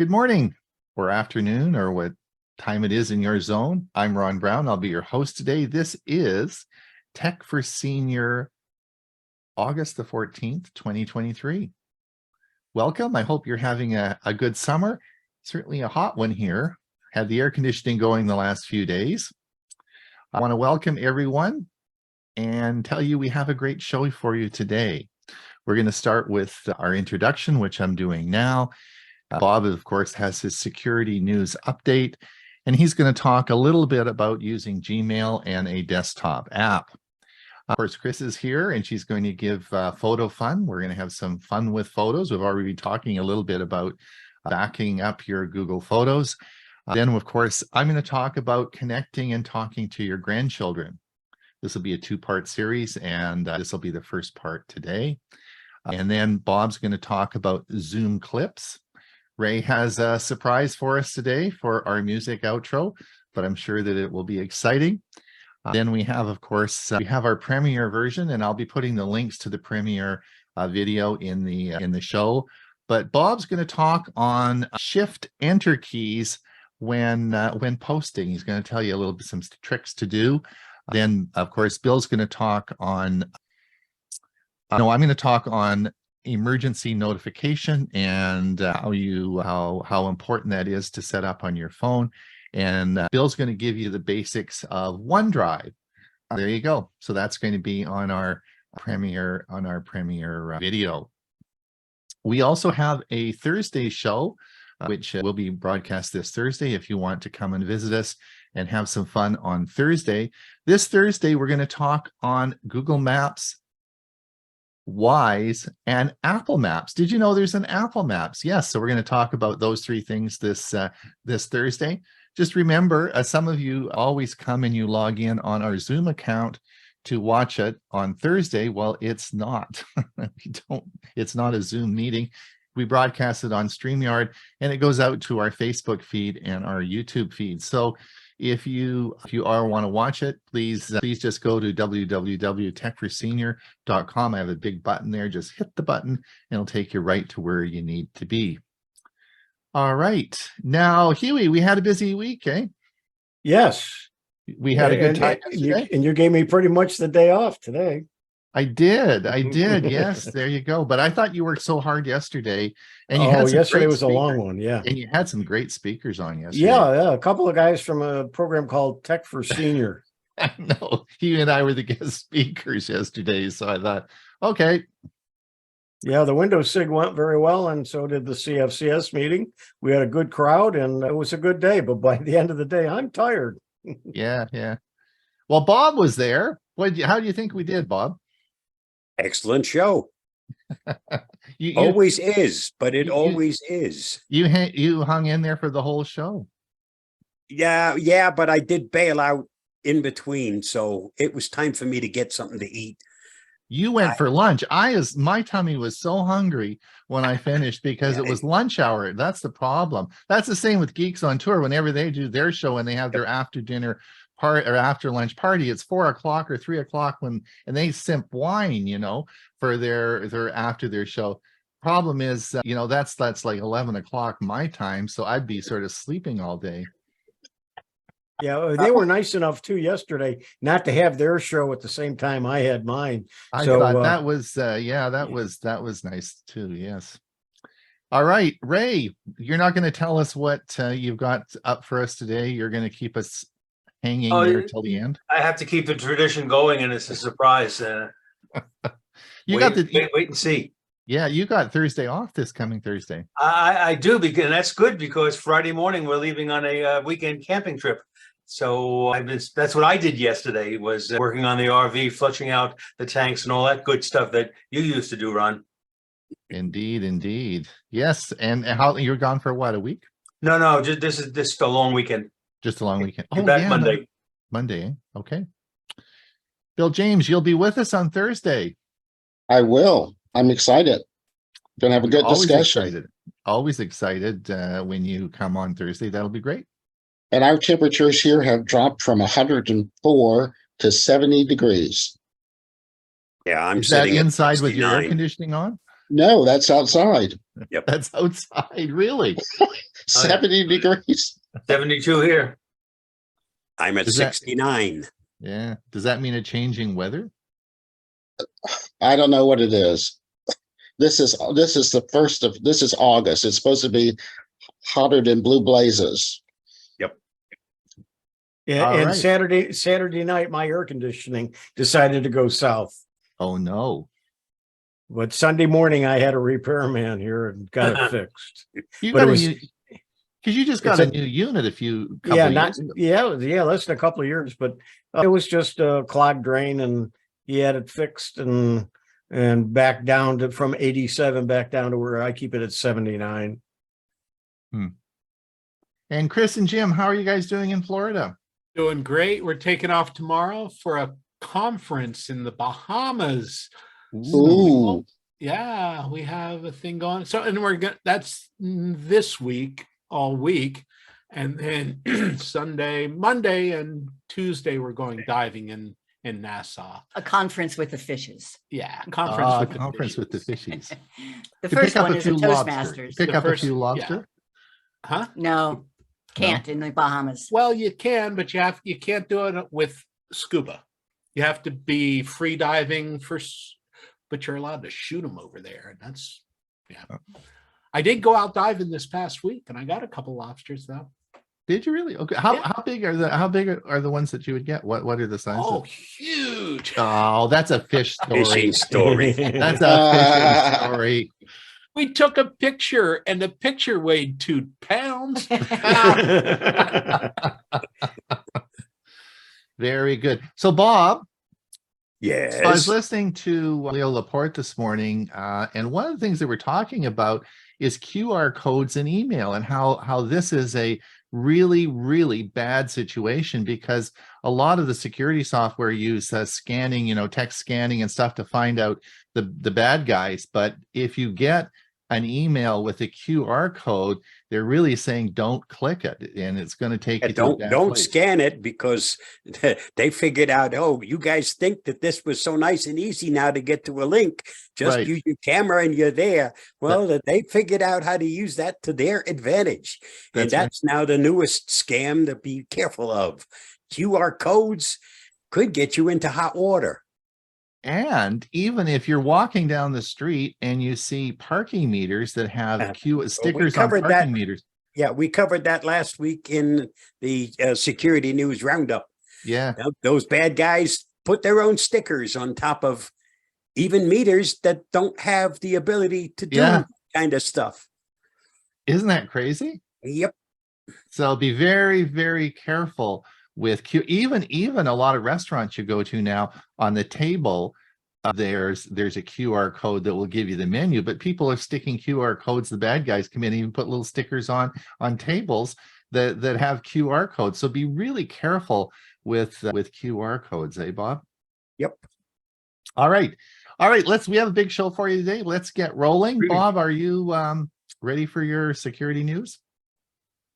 Good morning or afternoon or what time it is in your zone. I'm Ron Brown. I'll be your host today. This is Tech for Senior, August the 14th, 2023. Welcome. I hope you're having a good summer. Certainly a hot one here. Had the air conditioning going the last few days. I want to welcome everyone and tell you we have a great show for you today. We're going to start with our introduction, which I'm doing now. Bob, of course, has his security news update, and he's going to talk a little bit about using Gmail and a desktop app. Of course, Chris is here, and she's going to give photo fun. We're going to have some fun with photos. We've already been talking a little bit about backing up your Google Photos. Then, of course, I'm going to talk about connecting and talking to your grandchildren. This will be a two-part series, and this will be the first part today. And then Bob's going to talk about Zoom clips. Ray has a surprise for us today for our music outro, but I'm sure that it will be exciting. Then we have, of course, we have our premiere version, and I'll be putting the links to the premiere video in the show. But Bob's going to talk on Shift-Enter keys when posting. He's going to tell you a little bit some tricks to do. Then, of course, Bill's going to talk on. I'm going to talk on emergency notification and how important that is to set up on your phone. And Bill's going to give you the basics of OneDrive. There you go. So that's going to be on our premiere video. We also have a Thursday show, which will be broadcast this Thursday if you want to come and visit us and have some fun on Thursday. This Thursday, we're going to talk on Google Maps, Wise, and Apple Maps. Did you know there's an Apple Maps? Yes, so we're going to talk about those three things this Thursday. Just remember, some of you always come and you log in on our Zoom account to watch it on Thursday. Well, it's not. It's not a Zoom meeting. We broadcast it on StreamYard, and it goes out to our Facebook feed and our YouTube feed. So if you want to watch it, please just go to www.techforsenior.com. I have a big button there. Just hit the button, and it'll take you right to where you need to be. All right. Now, Huey, we had a busy week, eh? Yes. We had a good time yesterday. And you gave me pretty much the day off today. I did. Yes, there you go. But I thought you worked so hard yesterday. And yesterday was a long one. Yeah. And you had some great speakers on yesterday. Yeah. A couple of guys from a program called Tech for Senior. I know. You and I were the guest speakers yesterday. So I thought, okay. Yeah, the Windows SIG went very well, and so did the CFCS meeting. We had a good crowd, and it was a good day. But by the end of the day, I'm tired. Yeah. Well, Bob was there. How do you think we did, Bob? Excellent show. Always is, but it always is. You hung in there for the whole show. Yeah, but I did bail out in between, so it was time for me to get something to eat. You went for lunch. My tummy was so hungry when I finished because it was lunch hour. That's the problem. That's the same with Geeks on Tour. Whenever they do their show and they have their after dinner part or after lunch party, it's 4 o'clock or 3 o'clock and they simp wine, for their after their show. Problem is, that's like 11 o'clock my time, so I'd be sort of sleeping all day. Yeah, they were nice enough too yesterday not to have their show at the same time I had mine. I thought that was that was nice too. Yes. All right, Ray, you're not going to tell us what you've got up for us today. You're going to keep us hanging there till the end. I have to keep the tradition going, and it's a surprise. Wait and see. Yeah, you got Thursday off this coming Thursday. I do, because and that's good because Friday morning we're leaving on a weekend camping trip. So that's what I did yesterday, was working on the RV, flushing out the tanks and all that good stuff that you used to do, Ron. Indeed. Yes. And how you're gone for what, a week? No, this is a long weekend. Just a long weekend. You're back Monday. Monday. Okay. Bill James, you'll be with us on Thursday. I will. I'm excited. Gonna have a good discussion. Always excited when you come on Thursday. That'll be great. And our temperatures here have dropped from 104 to 70 degrees. Yeah, I'm Is that sitting inside at with your air conditioning on? No, that's outside. That's outside, really? 70 degrees. 72 here. I'm at Is that- 69. Yeah. Does that mean a changing weather? I don't know what it is. This is this is August. It's supposed to be hotter than blue blazes. Yeah, All and right. Saturday night, my air conditioning decided to go south. Oh, no. But Sunday morning, I had a repairman here and got it fixed. You But it got was- because you just got a new unit a couple Yeah, of not years ago. less than a couple of years, but it was just a clogged drain, and he had it fixed and back down to from 87 back down to where I keep it at 79. And Chris and Jim, how are you guys doing in Florida? Doing great. We're taking off tomorrow for a conference in the Bahamas. Ooh. Yeah, we have a thing going. So, and that's this week, all week. And then Monday and Tuesday, we're going diving in Nassau. A conference with the fishes. Yeah, conference with the conference with the fishes. fishies. The To first pick up one a is a few lobster. Toastmasters. Pick The up a first- few yeah. lobster. Huh? No, can't in the Bahamas. Well, you can, but you can't do it with scuba. You have to be free diving but you're allowed to shoot them over there, and that's I did go out diving this past week, and I got a couple lobsters though. Did you really? Okay. How big are the ones that you would get? What are the sizes? Oh, huge! Oh, that's a fish story. Fishing story. That's a fishing story. We took a picture, and the picture weighed 2 pounds. Very good. So, Bob, Yes. so I was listening to Leo Laporte this morning, and one of the things that we're talking about is QR codes and email, and how this is a really, really bad situation, because a lot of the security software use scanning, text scanning and stuff to find out the bad guys. But if you get an email with a QR code, they're really saying don't click it, and it's going to take you to a bad Don't place. scan it, because they figured out, oh, you guys think that this was so nice and easy now to get to a link. Just Right. use your camera and you're there. Well, they figured out how to use that to their advantage. And That's right. that's now the newest scam to be careful of. QR codes could get you into hot water. And even if you're walking down the street and you see parking meters that have stickers on covered parking that. meters. Yeah, we covered that last week in the security news roundup. Yeah. Those bad guys put their own stickers on top of even meters that don't have the ability to do Yeah. kind of stuff. Isn't that crazy? Yep. So be very, very careful with even a lot of restaurants you go to now, on the table, there's a QR code that will give you the menu, but people are sticking QR codes. The bad guys come in and even put little stickers on tables that have QR codes. So be really careful with QR codes, Bob? Yep. All right. We have a big show for you today. Let's get rolling. Bob, are you ready for your security news?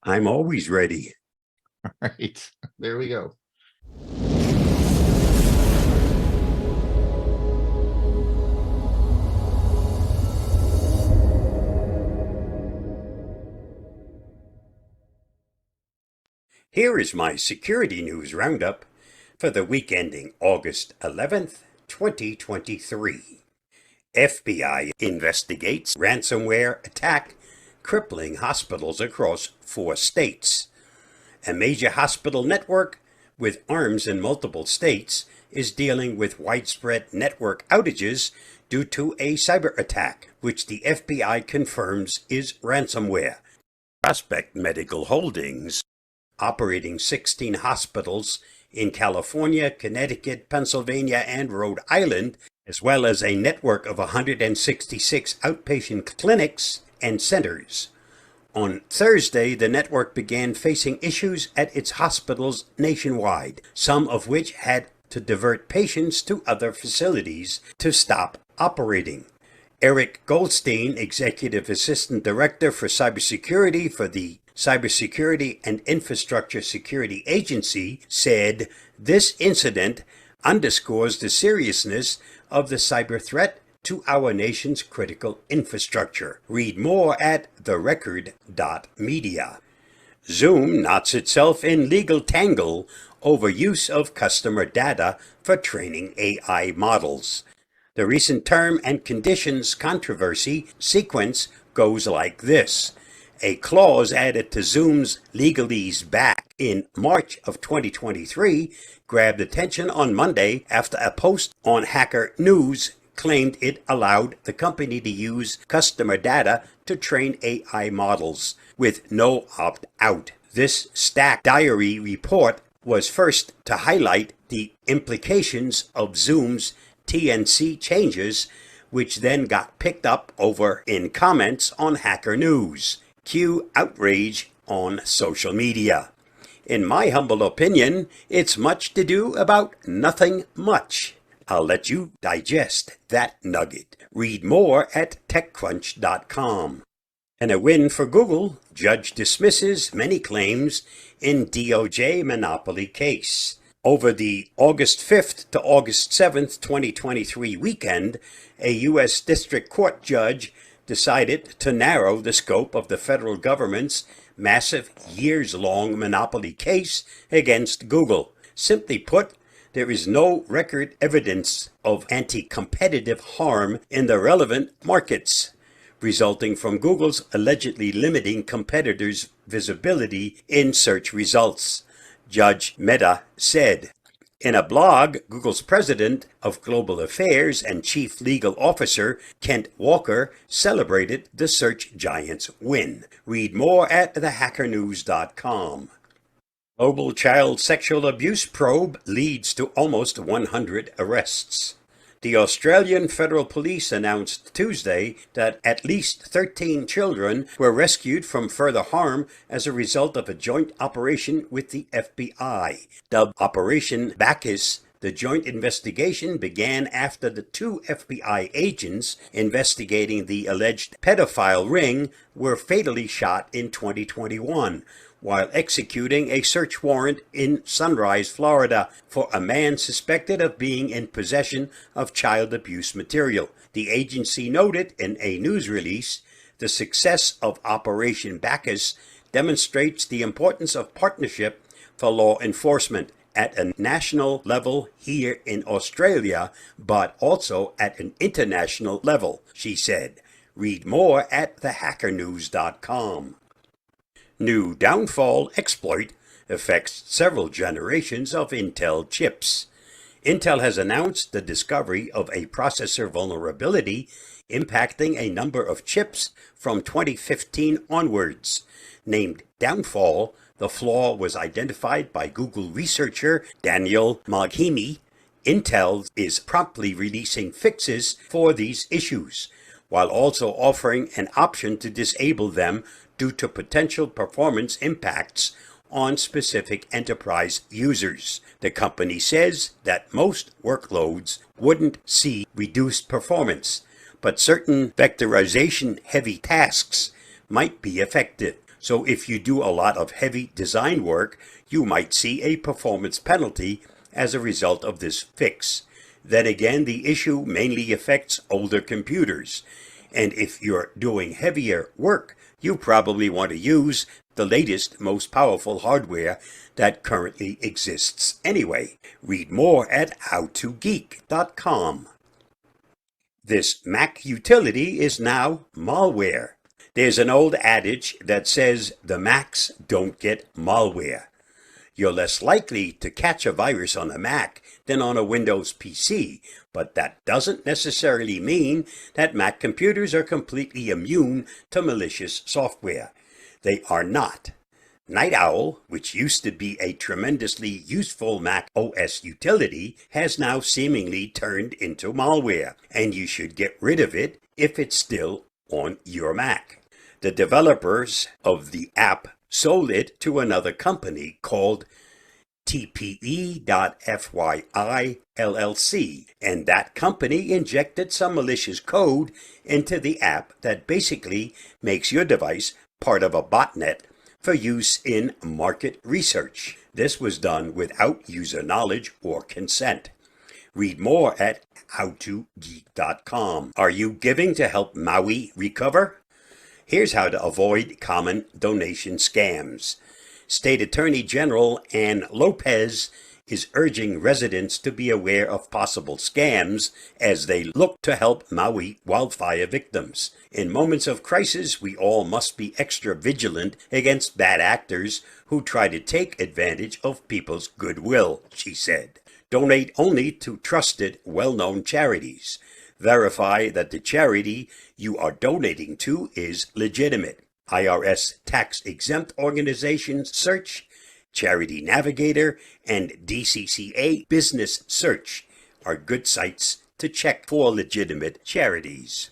I'm always ready. All right, there we go. Here is my security news roundup for the week ending August 11th, 2023. FBI investigates ransomware attack crippling hospitals across 4 states. A major hospital network with arms in multiple states is dealing with widespread network outages due to a cyber attack, which the FBI confirms is ransomware. Prospect Medical Holdings, operating 16 hospitals in California, Connecticut, Pennsylvania, and Rhode Island, as well as a network of 166 outpatient clinics and centers. On Thursday, the network began facing issues at its hospitals nationwide, some of which had to divert patients to other facilities to stop operating. Eric Goldstein, Executive Assistant Director for Cybersecurity for the Cybersecurity and Infrastructure Security Agency, said, "This incident underscores the seriousness of the cyber threat to our nation's critical infrastructure. Read more at therecord.media. Zoom knots itself in legal tangle over use of customer data for training AI models. The recent term and conditions controversy sequence goes like this. A clause added to Zoom's legalese back in March of 2023 grabbed attention on Monday after a post on Hacker News claimed it allowed the company to use customer data to train AI models with no opt-out. This Stack Diary report was first to highlight the implications of Zoom's TNC changes, which then got picked up over in comments on Hacker News. Cue outrage on social media. In my humble opinion, it's much to do about nothing much. I'll let you digest that nugget. Read more at TechCrunch.com. And a win for Google. Judge dismisses many claims in DOJ monopoly case. Over the August 5th to August 7th, 2023 weekend, a U.S. District Court judge decided to narrow the scope of the federal government's massive years-long monopoly case against Google. Simply put, there is no record evidence of anti-competitive harm in the relevant markets, resulting from Google's allegedly limiting competitors' visibility in search results, Judge Mehta said. In a blog, Google's president of global affairs and chief legal officer, Kent Walker, celebrated the search giant's win. Read more at thehackernews.com. Global child sexual abuse probe leads to almost 100 arrests. The Australian Federal Police announced Tuesday that at least 13 children were rescued from further harm as a result of a joint operation with the FBI. Dubbed Operation Bacchus, the joint investigation began after the two FBI agents investigating the alleged pedophile ring were fatally shot in 2021. While executing a search warrant in Sunrise, Florida, for a man suspected of being in possession of child abuse material. The agency noted in a news release, the success of Operation Bacchus demonstrates the importance of partnership for law enforcement at a national level here in Australia, but also at an international level, she said. Read more at thehackernews.com. New downfall exploit affects several generations of Intel chips. Intel has announced the discovery of a processor vulnerability impacting a number of chips from 2015 onwards. Named Downfall, the flaw was identified by Google researcher Daniel Maghimi. Intel is promptly releasing fixes for these issues, while also offering an option to disable them due to potential performance impacts on specific enterprise users. The company says that most workloads wouldn't see reduced performance, but certain vectorization-heavy tasks might be affected. So if you do a lot of heavy design work, you might see a performance penalty as a result of this fix. Then again, the issue mainly affects older computers. And if you're doing heavier work, you probably want to use the latest, most powerful hardware that currently exists anyway. Read more at howtogeek.com. This Mac utility is now malware. There's an old adage that says the Macs don't get malware. You're less likely to catch a virus on a Mac than on a Windows PC, but that doesn't necessarily mean that Mac computers are completely immune to malicious software. They are not. Night Owl, which used to be a tremendously useful Mac OS utility, has now seemingly turned into malware, and you should get rid of it if it's still on your Mac. The developers of the app sold it to another company called TPE.FYI LLC, and that company injected some malicious code into the app that basically makes your device part of a botnet for use in market research. This was done without user knowledge or consent. Read more at howtogeek.com. Are you giving to help Maui recover? Here's how to avoid common donation scams. State Attorney General Ann Lopez is urging residents to be aware of possible scams as they look to help Maui wildfire victims. In moments of crisis, we all must be extra vigilant against bad actors who try to take advantage of people's goodwill, she said. Donate only to trusted, well-known charities. Verify that the charity you are donating to is legitimate. IRS tax-exempt organizations search, Charity Navigator, and DCCA Business Search are good sites to check for legitimate charities.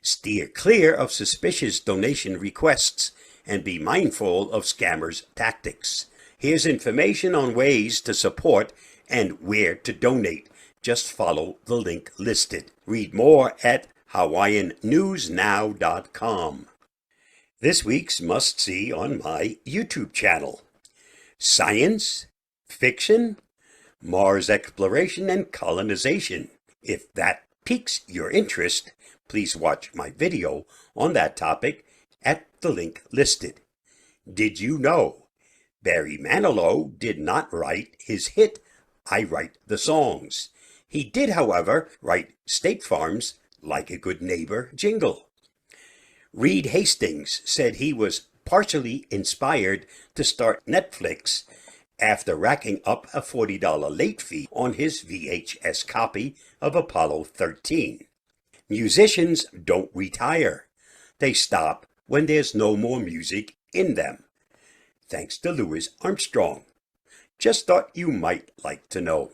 Steer clear of suspicious donation requests and be mindful of scammers' tactics. Here's information on ways to support and where to donate. Just follow the link listed. Read more at hawaiiannewsnow.com. This week's must-see on my YouTube channel. Science, fiction, Mars exploration, and colonization. If that piques your interest, please watch my video on that topic at the link listed. Did you know Barry Manilow did not write his hit I Write the Songs? He did, however, write State Farm's Like a Good Neighbor jingle. Reed Hastings said he was partially inspired to start Netflix after racking up a $40 late fee on his VHS copy of Apollo 13. Musicians don't retire. They stop when there's no more music in them. Thanks to Louis Armstrong. Just thought you might like to know.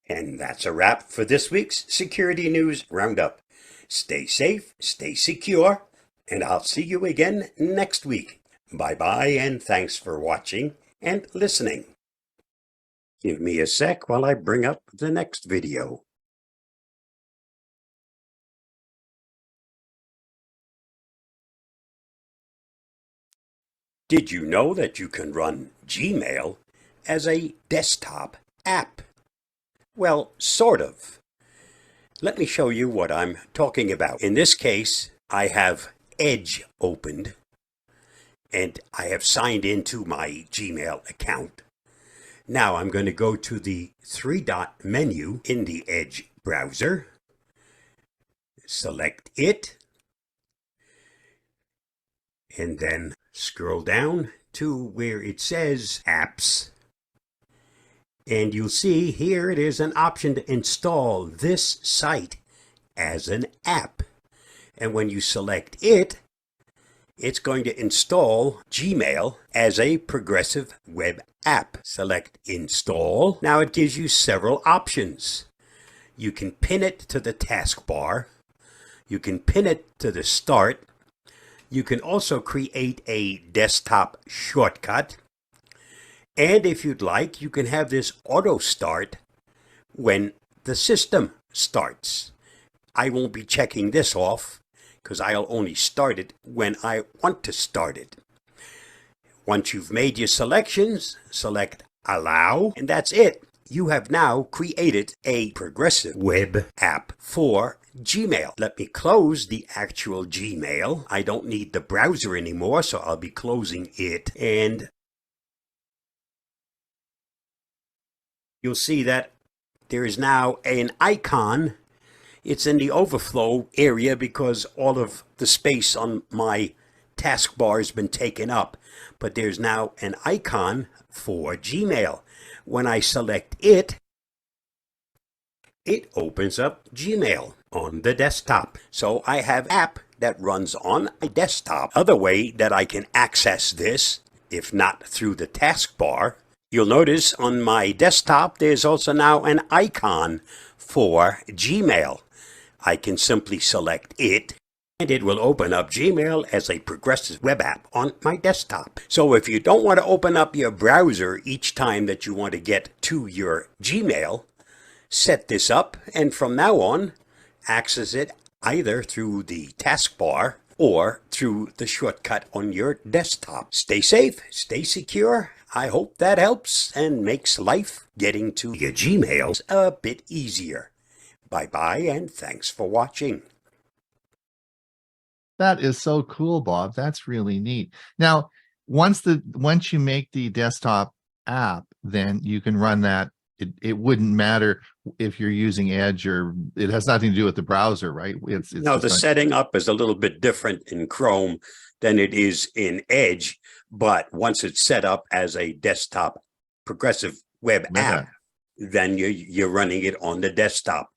And that's a wrap for this week's Security News Roundup. Stay safe, stay secure, and I'll see you again next week. Bye-bye, and thanks for watching and listening. Give me a sec while I bring up the next video. Did you know that you can run Gmail as a desktop app? Well, sort of. Let me show you what I'm talking about. In this case, I have Edge opened, and I have signed into my Gmail account. Now I'm going to go to the three-dot menu in the Edge browser, select it, and then scroll down to where it says Apps. And you'll see here it is an option to install this site as an app. And when you select it, it's going to install Gmail as a progressive web app. Select Install. Now it gives you several options. You can pin it to the taskbar. You can pin it to the start. You can also create a desktop shortcut. And if you'd like, you can have this auto start when the system starts. I won't be checking this off because I'll only start it when I want to start it. Once you've made your selections, select Allow, and that's it. You have now created a progressive web app for Gmail. Let me close the actual Gmail. I don't need the browser anymore, so I'll be closing it. And you'll see that there is now an icon. It's in the overflow area because all of the space on my taskbar has been taken up. But there's now an icon for Gmail. When I select it, it opens up Gmail on the desktop. So I have an app that runs on my desktop. Other way that I can access this, if not through the taskbar, you'll notice on my desktop there's also now an icon for Gmail. I can simply select it, and it will open up Gmail as a progressive web app on my desktop. So if you don't want to open up your browser each time that you want to get to your Gmail, set this up, and from now on, access it either through the taskbar or through the shortcut on your desktop. Stay safe, stay secure. I hope that helps and makes life getting to your Gmails a bit easier. Bye-bye and thanks for watching. That is so cool, Bob. That's really neat. Now, once you make the desktop app, then you can run that. It wouldn't matter if you're using Edge, or it has nothing to do with the browser, right? It's No, the setting up is a little bit different in Chrome than it is in Edge, but once it's set up as a desktop progressive web app, then you're running it on the desktop.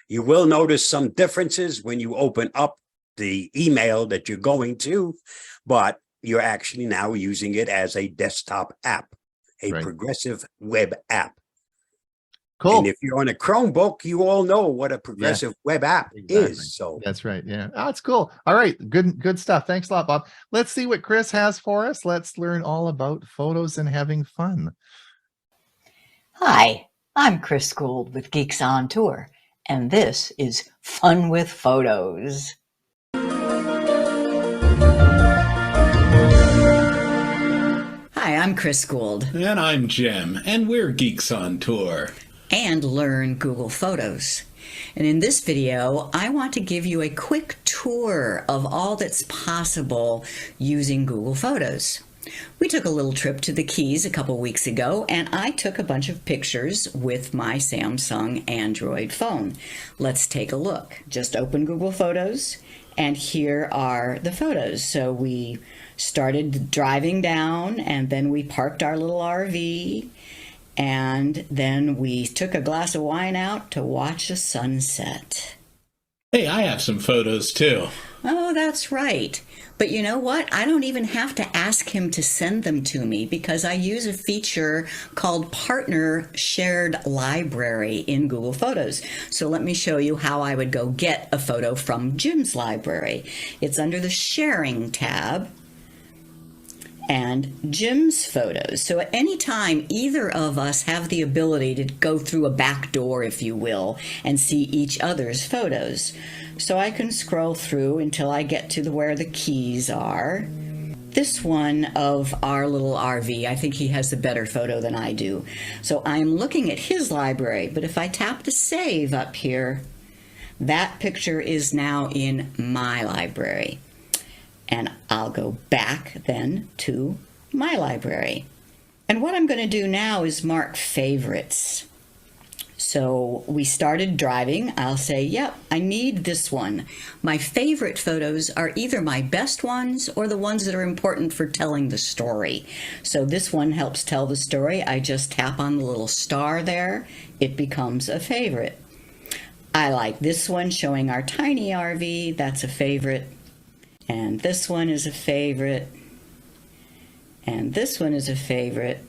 You will notice some differences when you open up the email that you're going to, but you're actually now using it as a desktop app, a progressive web app. Cool. And if you're on a Chromebook, you all know what a progressive web app is. So that's right. Yeah, that's cool. All right, good stuff. Thanks a lot, Bob. Let's see what Chris has for us. Let's learn all about photos and having fun. Hi, I'm Chris Guld with Geeks on Tour, and this is Fun with Photos. Hi, I'm Chris Guld. And I'm Jim, and we're Geeks on Tour. And learn Google Photos. And in this video, I want to give you a quick tour of all that's possible using Google Photos. We took a little trip to the Keys a couple weeks ago, and I took a bunch of pictures with my Samsung Android phone. Let's take a look. Just open Google Photos, and here are the photos. So we started driving down, and then we parked our little RV, and then we took a glass of wine out to watch a sunset. Hey, I have some photos too. Oh, that's right. But you know what? I don't even have to ask him to send them to me because I use a feature called Partner Shared Library in Google Photos. So let me show you how I would go get a photo from Jim's library. It's under the Sharing tab and Jim's photos. So at any time, either of us have the ability to go through a back door, if you will, and see each other's photos. So I can scroll through until I get to where the keys are. This one of our little RV, I think he has a better photo than I do. So I'm looking at his library, but if I tap to save up here, that picture is now in my library. And I'll go back then to my library. And what I'm going to do now is mark favorites. So we started driving. I'll say, yep, I need this one. My favorite photos are either my best ones or the ones that are important for telling the story. So this one helps tell the story. I just tap on the little star there. It becomes a favorite. I like this one showing our tiny RV. That's a favorite. And this one is a favorite. And this one is a favorite.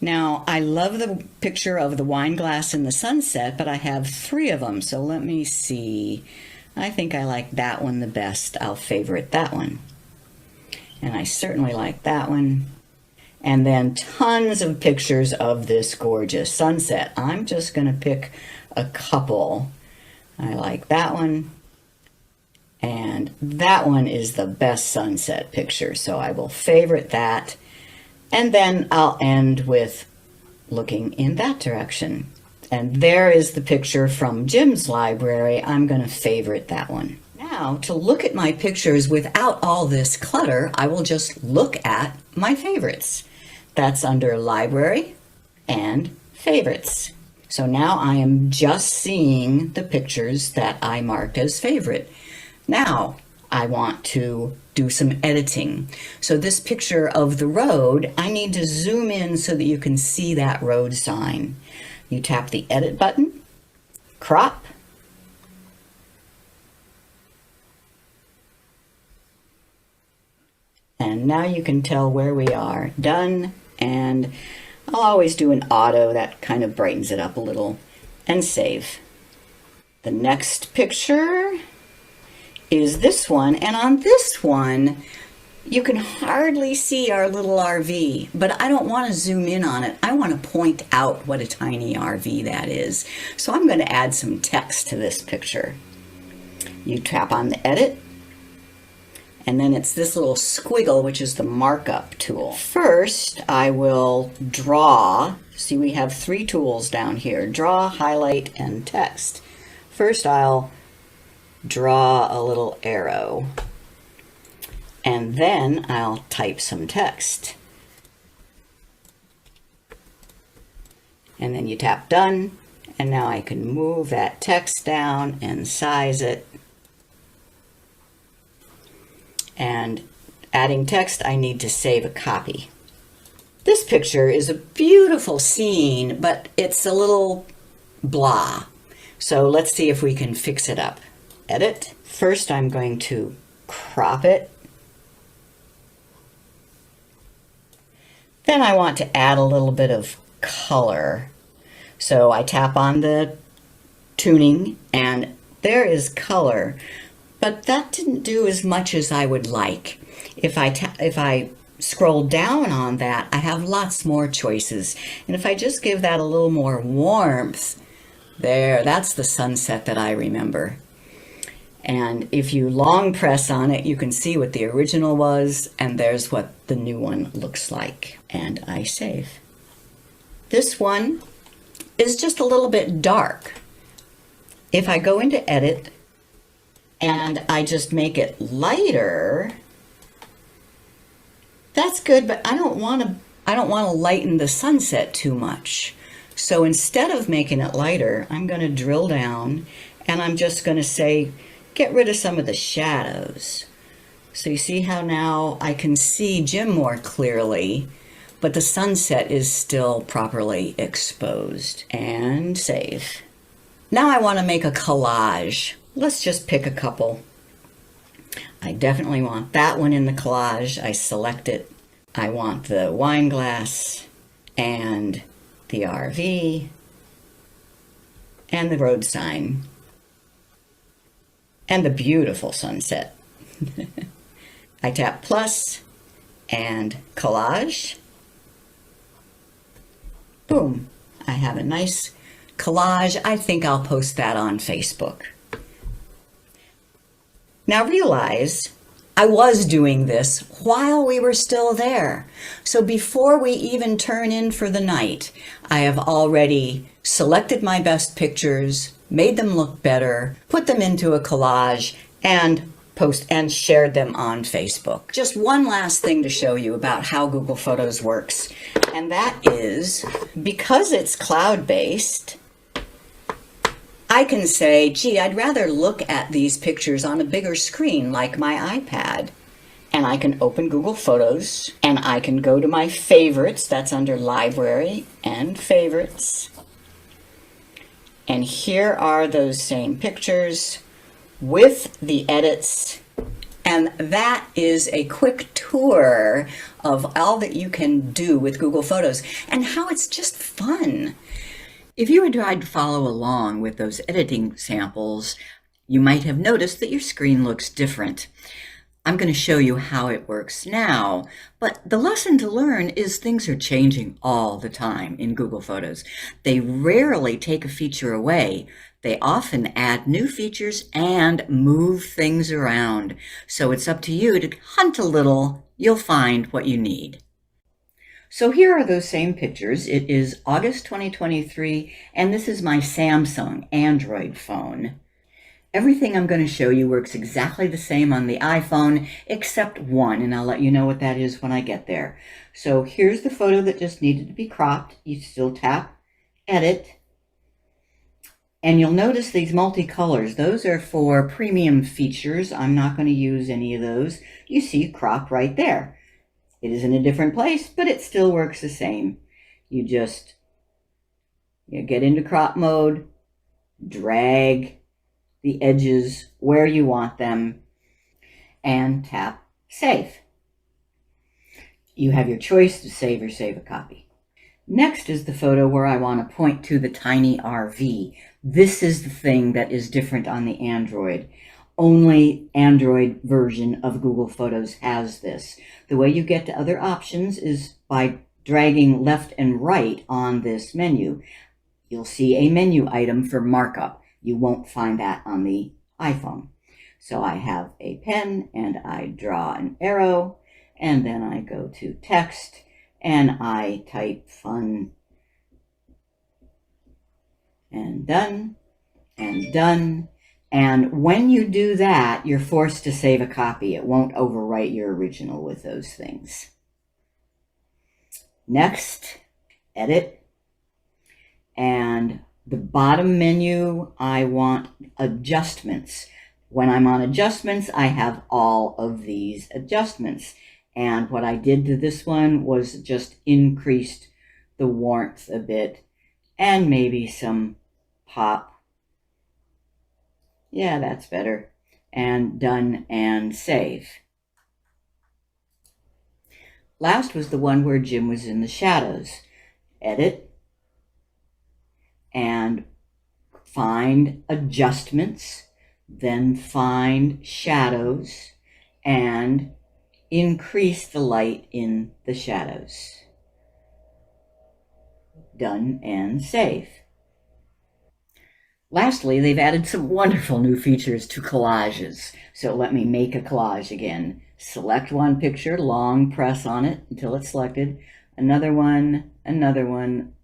Now, I love the picture of the wine glass in the sunset, but I have 3 of them. So let me see. I think I like that one the best. I'll favorite that one. And I certainly like that one. And then tons of pictures of this gorgeous sunset. I'm just going to pick a couple. I like that one. And that one is the best sunset picture, so I will favorite that. And then I'll end with looking in that direction. And there is the picture from Jim's library. I'm going to favorite that one. Now, to look at my pictures without all this clutter, I will just look at my favorites. That's under Library and Favorites. So now I am just seeing the pictures that I marked as favorite. Now I want to do some editing. So this picture of the road, I need to zoom in so that you can see that road sign. You tap the edit button, crop, and now you can tell where we are. Done, and I'll always do an auto, that kind of brightens it up a little, and save. The next picture is this one, and on this one you can hardly see our little RV, but I don't want to zoom in on it. I want to point out what a tiny RV that is. So I'm going to add some text to this picture. You tap on the edit, And then it's this little squiggle, which is the markup tool. First, I will draw. See, we have 3 tools down here: draw, highlight, and text. First, I'll draw a little arrow. And then I'll type some text. And then you tap done. And now I can move that text down and size it. And adding text, I need to save a copy. This picture is a beautiful scene, but it's a little blah. So let's see if we can fix it up. Edit. First, I'm going to crop it. Then I want to add a little bit of color. So I tap on the tuning and there is color, but that didn't do as much as I would like. If I scroll down on that, I have lots more choices. And if I just give that a little more warmth, there, that's the sunset that I remember. And if you long press on it, you can see what the original was, and there's what the new one looks like. And I save. This one is just a little bit dark. If I go into edit and I just make it lighter, that's good, but I don't want to lighten the sunset too much. So instead of making it lighter, I'm going to drill down and I'm just going to say, get rid of some of the shadows. So you see how now I can see Jim more clearly, but the sunset is still properly exposed. And save. Now I want to make a collage. Let's just pick a couple. I definitely want that one in the collage. I select it. I want the wine glass and the RV and the road sign and the beautiful sunset. I tap plus and collage. Boom. I have a nice collage. I think I'll post that on Facebook. Now realize I was doing this while we were still there. So before we even turn in for the night, I have already selected my best pictures, made them look better, put them into a collage, and shared them on Facebook. Just one last thing to show you about how Google Photos works, and that is, because it's cloud-based, I can say, gee, I'd rather look at these pictures on a bigger screen like my iPad. And I can open Google Photos and I can go to my favorites. That's under Library and Favorites. And here are those same pictures with the edits. And that is a quick tour of all that you can do with Google Photos and how it's just fun. If you had tried to follow along with those editing samples, you might have noticed that your screen looks different. I'm going to show you how it works now, but the lesson to learn is things are changing all the time in Google Photos. They rarely take a feature away. They often add new features and move things around. So it's up to you to hunt a little. You'll find what you need. So here are those same pictures. It is August 2023, and this is my Samsung Android phone. Everything I'm going to show you works exactly the same on the iPhone, except one, and I'll let you know what that is when I get there. So here's the photo that just needed to be cropped. You still tap Edit, and you'll notice these multicolors. Those are for premium features. I'm not going to use any of those. You see crop right there. It is in a different place, but it still works the same. You just get into crop mode, drag the edges where you want them, and tap Save. You have your choice to save or save a copy. Next is the photo where I want to point to the tiny RV. This is the thing that is different on the Android. Only Android version of Google Photos has this. The way you get to other options is by dragging left and right on this menu. You'll see a menu item for markup. You won't find that on the iPhone. So I have a pen and I draw an arrow, and then I go to text and I type fun and done and done. And when you do that, you're forced to save a copy. It won't overwrite your original with those things. Next, edit. And the bottom menu, I want adjustments. When I'm on adjustments, I have all of these adjustments. And what I did to this one was just increased the warmth a bit and maybe some pop. Yeah, that's better. And done and save. Last was the one where Jim was in the shadows. Edit and find adjustments, then find shadows and increase the light in the shadows. Done and save. Lastly, they've added some wonderful new features to collages. So let me make a collage again. Select one picture, long press on it until it's selected. Another one, another one,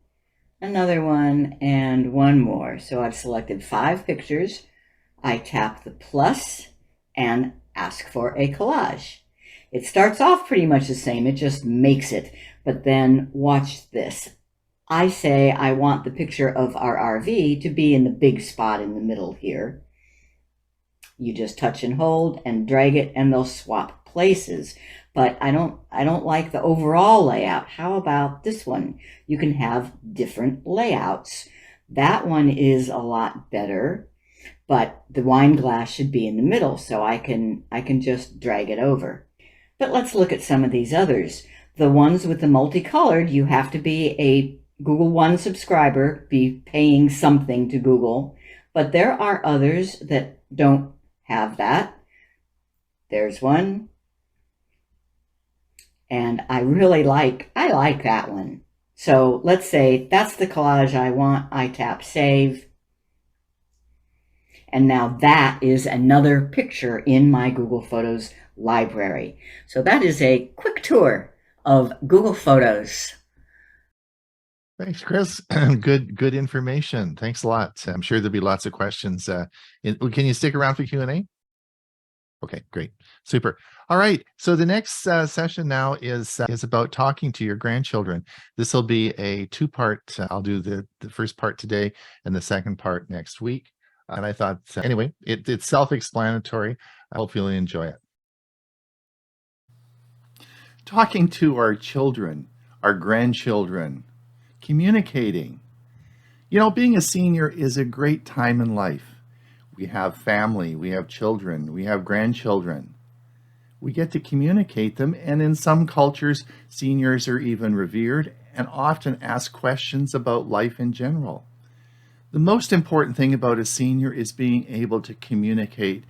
another one, and one more. So I've selected 5 pictures. I tap the plus and ask for a collage. It starts off pretty much the same, it just makes it. But then watch this. I say I want the picture of our RV to be in the big spot in the middle here. You just touch and hold and drag it and they'll swap places. But I don't like the overall layout. How about this one? You can have different layouts. That one is a lot better, but the wine glass should be in the middle, so I can just drag it over. But let's look at some of these others. The ones with the multicolored, you have to be a Google One subscriber, be paying something to Google, but there are others that don't have that. There's one, and I like that one. So let's say that's the collage I want. I tap save, and now that is another picture in my Google Photos library. So that is a quick tour of Google Photos. Thanks, Chris. Good information. Thanks a lot. I'm sure there'll be lots of questions. Can you stick around for Q&A? Okay, great. Super. All right. So the next session now is about talking to your grandchildren. This will be a 2-part. I'll do the first part today and the second part next week. And I thought, anyway, it's self-explanatory. I hope you'll enjoy it. Talking to our children, our grandchildren, communicating. You know, being a senior is a great time in life. We have family, we have children, we have grandchildren. We get to communicate them, and in some cultures, seniors are even revered and often ask questions about life in general. The most important thing about a senior is being able to communicate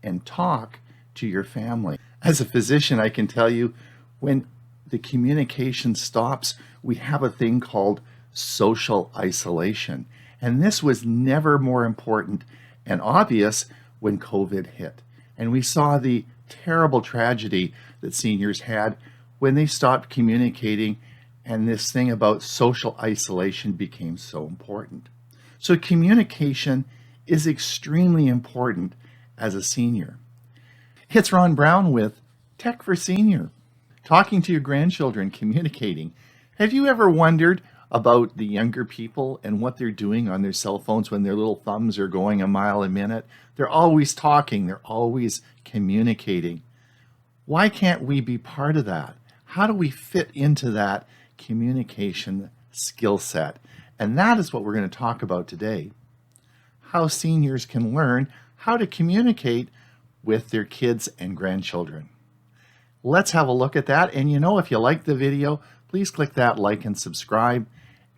and talk to your family. As a physician, I can tell you, when the communication stops, we have a thing called social isolation. And this was never more important and obvious when COVID hit. And we saw the terrible tragedy that seniors had when they stopped communicating, and this thing about social isolation became so important. So communication is extremely important as a senior. It's Ron Brown with Tech for Senior. Talking to your grandchildren, communicating. Have you ever wondered about the younger people and what they're doing on their cell phones when their little thumbs are going a mile a minute? They're always talking, they're always communicating. Why can't we be part of that? How do we fit into that communication skill set? And that is what we're going to talk about today. How seniors can learn how to communicate with their kids and grandchildren. Let's have a look at that. And you know, if you like the video, please click that like and subscribe,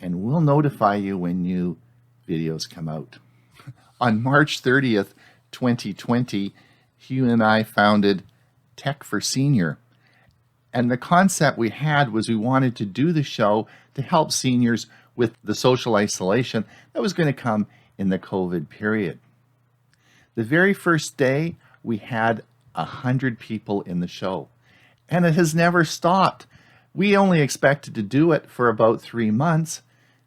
and we'll notify you when new videos come out. On March 30th, 2020, Hugh and I founded Tech for Senior. And the concept we had was we wanted to do the show to help seniors with the social isolation that was going to come in the COVID period. The very first day, we had 100 people in the show, and it has never stopped. We only expected to do it for about 3 months.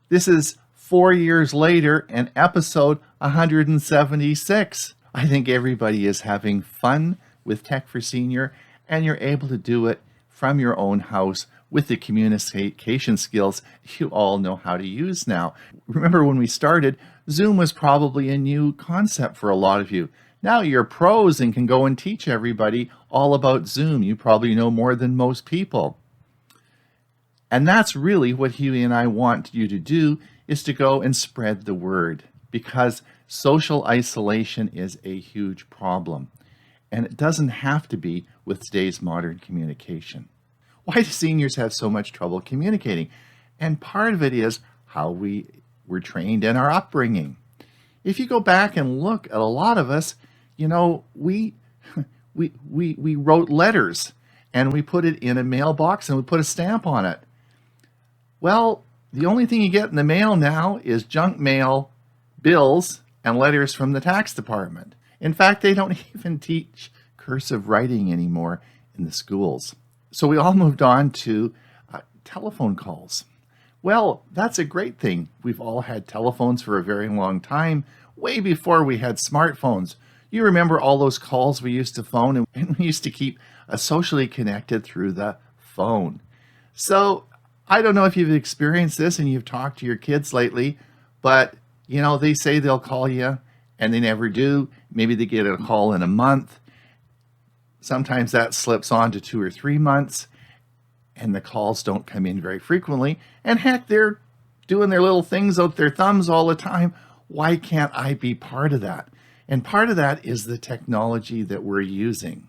This is 4 years later and episode 176. I think everybody is having fun with Tech for Senior, and you're able to do it from your own house with the communication skills you all know how to use now. Remember when we started, Zoom was probably a new concept for a lot of you. Now you're pros and can go and teach everybody all about Zoom. You probably know more than most people. And that's really what Huey and I want you to do, is to go and spread the word, because social isolation is a huge problem. And it doesn't have to be with today's modern communication. Why do seniors have so much trouble communicating? And part of it is how we were trained in our upbringing. If you go back and look at a lot of us, you know, we wrote letters and we put it in a mailbox and we put a stamp on it. Well, the only thing you get in the mail now is junk mail, bills, and letters from the tax department. In fact, they don't even teach cursive writing anymore in the schools. So we all moved on to telephone calls. Well, that's a great thing. We've all had telephones for a very long time, way before we had smartphones. You remember all those calls we used to phone, and we used to keep socially connected through the phone. So I don't know if you've experienced this and you've talked to your kids lately, but you know, they say they'll call you and they never do. Maybe they get a call in a month. Sometimes that slips on to 2 or 3 months and the calls don't come in very frequently. And heck, they're doing their little things out their thumbs all the time. Why can't I be part of that? And part of that is the technology that we're using.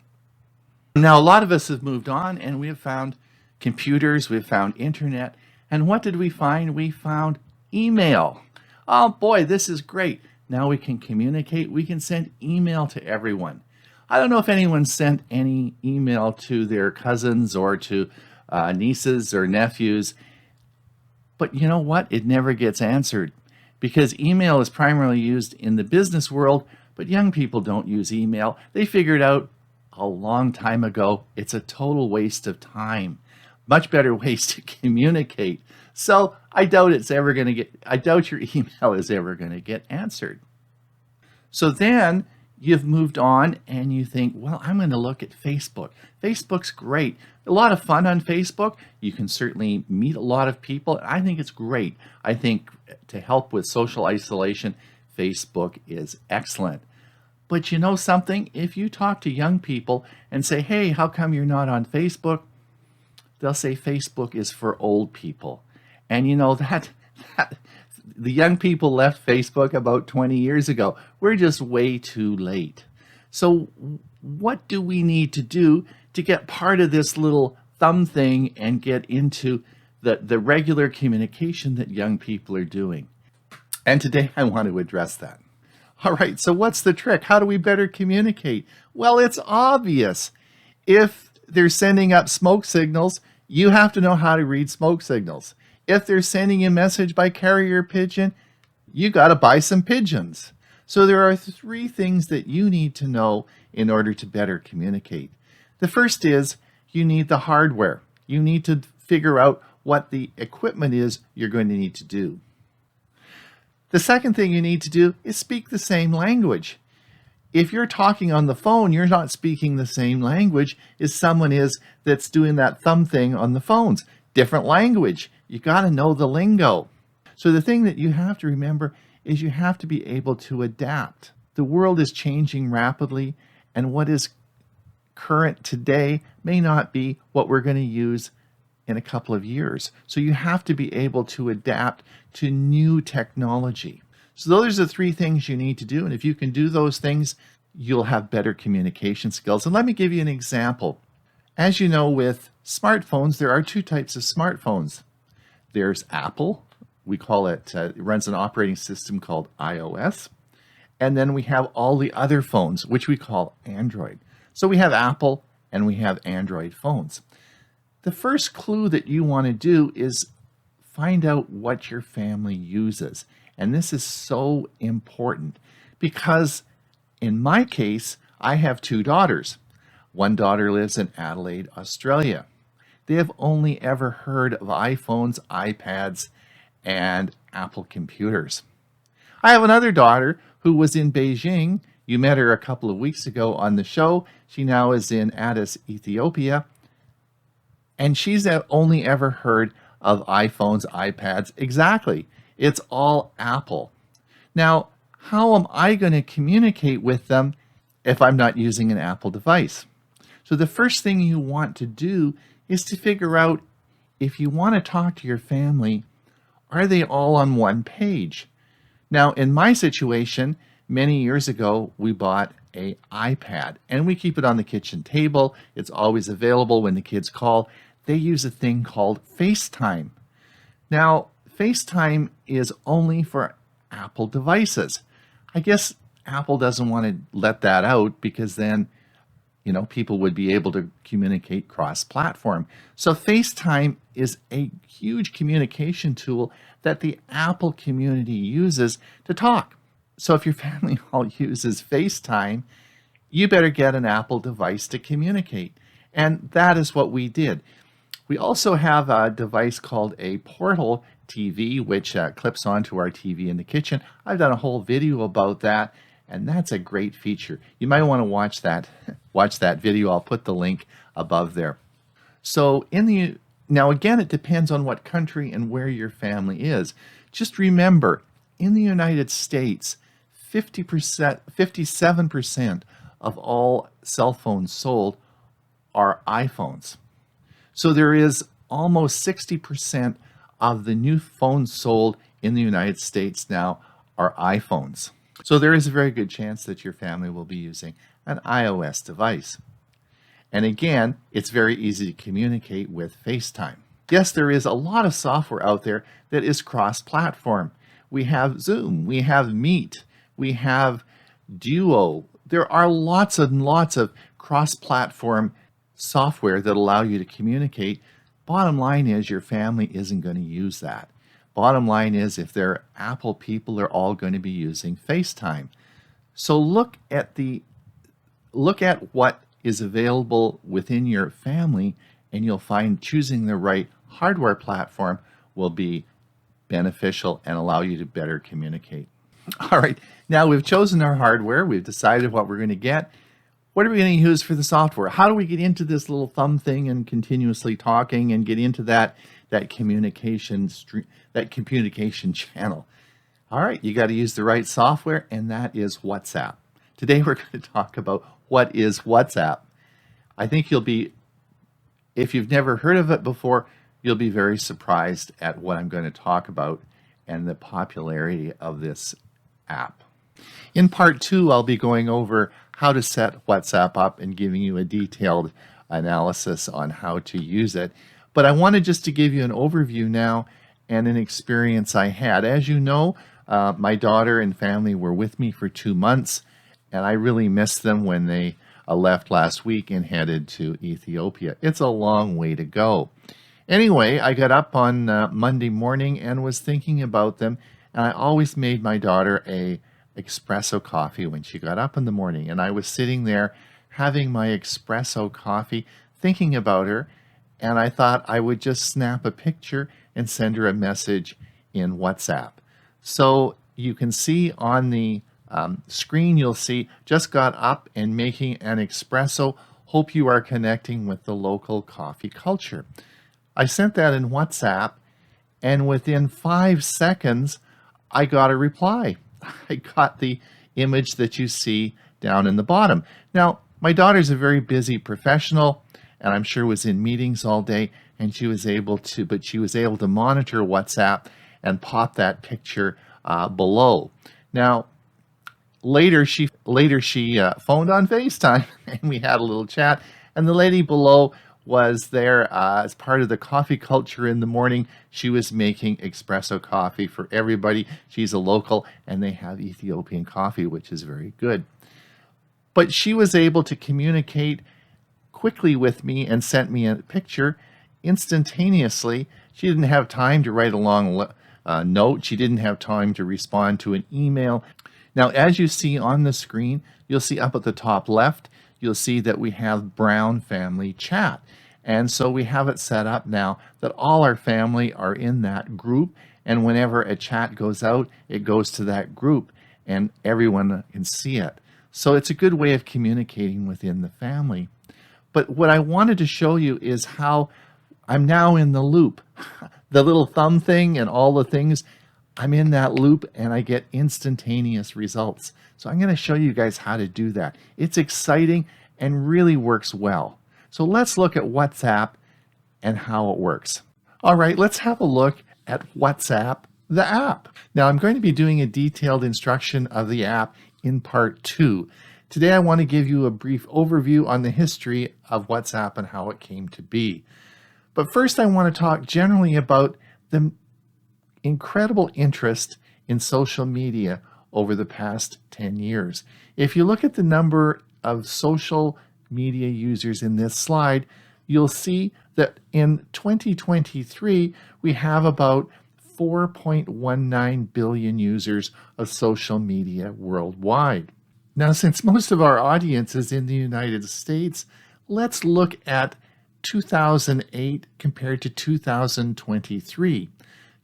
Now, a lot of us have moved on and we have found computers, we've found internet. And what did we find? We found email. Oh boy, this is great. Now we can communicate. We can send email to everyone. I don't know if anyone sent any email to their cousins or to nieces or nephews, but you know what? It never gets answered, because email is primarily used in the business world, but young people don't use email. They figured out a long time ago it's a total waste of time. Much better ways to communicate. So I doubt I doubt your email is ever going to get answered. So then you've moved on and you think, well, I'm going to look at Facebook. Facebook's great. A lot of fun on Facebook. You can certainly meet a lot of people. I think it's great. I think to help with social isolation, Facebook is excellent. But you know something? If you talk to young people and say, hey, how come you're not on Facebook? They'll say Facebook is for old people. And you know that the young people left Facebook about 20 years ago. We're just way too late. So what do we need to do to get part of this little thumb thing and get into the regular communication that young people are doing? And today I want to address that. All right, so what's the trick? How do we better communicate? Well, it's obvious. If they're sending up smoke signals, you have to know how to read smoke signals. If they're sending a message by carrier pigeon, you got to buy some pigeons. So there are 3 things that you need to know in order to better communicate. The first is you need the hardware. You need to figure out what the equipment is you're going to need to do. The second thing you need to do is speak the same language. If you're talking on the phone, you're not speaking the same language as someone is that's doing that thumb thing on the phones. Different language. You got to know the lingo. So the thing that you have to remember is you have to be able to adapt. The world is changing rapidly, and what is current today may not be what we're going to use in a couple of years. So you have to be able to adapt to new technology. So those are the 3 things you need to do. And if you can do those things, you'll have better communication skills. And let me give you an example. As you know, with smartphones, there are 2 types of smartphones. There's Apple. We call it, it runs an operating system called iOS. And then we have all the other phones, which we call Android. So we have Apple and we have Android phones. The first clue that you want to do is find out what your family uses. And this is so important because in my case, I have two daughters. One daughter lives in Adelaide, Australia. They have only ever heard of iPhones, iPads, and Apple computers. I have another daughter who was in Beijing. You met her a couple of weeks ago on the show. She now is in Addis, Ethiopia. And she's only ever heard of iPhones, iPads. Exactly. It's all Apple. Now, how am I going to communicate with them if I'm not using an Apple device? So the first thing you want to do is to figure out, if you want to talk to your family, are they all on one page? Now, in my situation, many years ago, we bought an iPad and we keep it on the kitchen table. It's always available when the kids call. They use a thing called FaceTime. Now, FaceTime is only for Apple devices. I guess Apple doesn't want to let that out because then, people would be able to communicate cross-platform. So FaceTime is a huge communication tool that the Apple community uses to talk. So if your family all uses FaceTime, you better get an Apple device to communicate. And that is what we did. We also have a device called a Portal TV, which clips onto our TV in the kitchen. I've done a whole video about that, and that's a great feature. You might want to watch that video. I'll put the link above there. So now again, it depends on what country and where your family is. Just remember, in the United States, 57% of all cell phones sold are iPhones. So there is almost 60% of the new phones sold in the United States now are iPhones. So there is a very good chance that your family will be using an iOS device. And again, it's very easy to communicate with FaceTime. Yes, there is a lot of software out there that is cross-platform. We have Zoom, we have Meet, we have Duo. There are lots and lots of cross-platform software that allow you to communicate. Bottom line is your family isn't going to use that. Bottom line is, if they're Apple people, they're all going to be using FaceTime. So look at what is available within your family, and you'll find choosing the right hardware platform will be beneficial and allow you to better communicate. All right, now we've chosen our hardware. We've decided what we're going to get. What are we going to use for the software? How do we get into this little thumb thing and continuously talking and get into that communication channel? All right, you got to use the right software, and that is WhatsApp. Today we're going to talk about what is WhatsApp. I think if you've never heard of it before, you'll be very surprised at what I'm going to talk about and the popularity of this app. In part 2, I'll be going over how to set WhatsApp up and giving you a detailed analysis on how to use it. But I wanted just to give you an overview now and an experience I had. As you know, my daughter and family were with me for 2 months, and I really missed them when they left last week and headed to Ethiopia. It's a long way to go. Anyway, I got up on Monday morning and was thinking about them, and I always made my daughter a espresso coffee when she got up in the morning, and I was sitting there having my espresso coffee thinking about her, and I thought I would just snap a picture and send her a message in WhatsApp. So you can see on the screen, you'll see just got up and making an espresso. Hope you are connecting with the local coffee culture. I sent that in WhatsApp, and within 5 seconds I got a reply. I got the image that you see down in the bottom. Now, my daughter's a very busy professional, and I'm sure was in meetings all day, and she was able to monitor WhatsApp and pop that picture below. Now, later she phoned on FaceTime, and we had a little chat, and the lady below was there as part of the coffee culture in the morning. She was making espresso coffee for everybody. She's a local, and they have Ethiopian coffee, which is very good. But she was able to communicate quickly with me and sent me a picture instantaneously. She didn't have time to write a long note. She didn't have time to respond to an email. Now, as you see on the screen, you'll see up at the top left, you'll see that we have Brown Family Chat. And so we have it set up now that all our family are in that group. And whenever a chat goes out, it goes to that group and everyone can see it. So it's a good way of communicating within the family. But what I wanted to show you is how I'm now in the loop. The little thumb thing and all the things, I'm in that loop and I get instantaneous results. So I'm going to show you guys how to do that. It's exciting and really works well. So let's look at WhatsApp and how it works. All right, let's have a look at WhatsApp, the app. Now I'm going to be doing a detailed instruction of the app in part 2. Today I want to give you a brief overview on the history of WhatsApp and how it came to be. But first I want to talk generally about the incredible interest in social media over the past 10 years. If you look at the number of social media users in this slide, you'll see that in 2023, we have about 4.19 billion users of social media worldwide. Now, since most of our audience is in the United States, let's look at 2008 compared to 2023.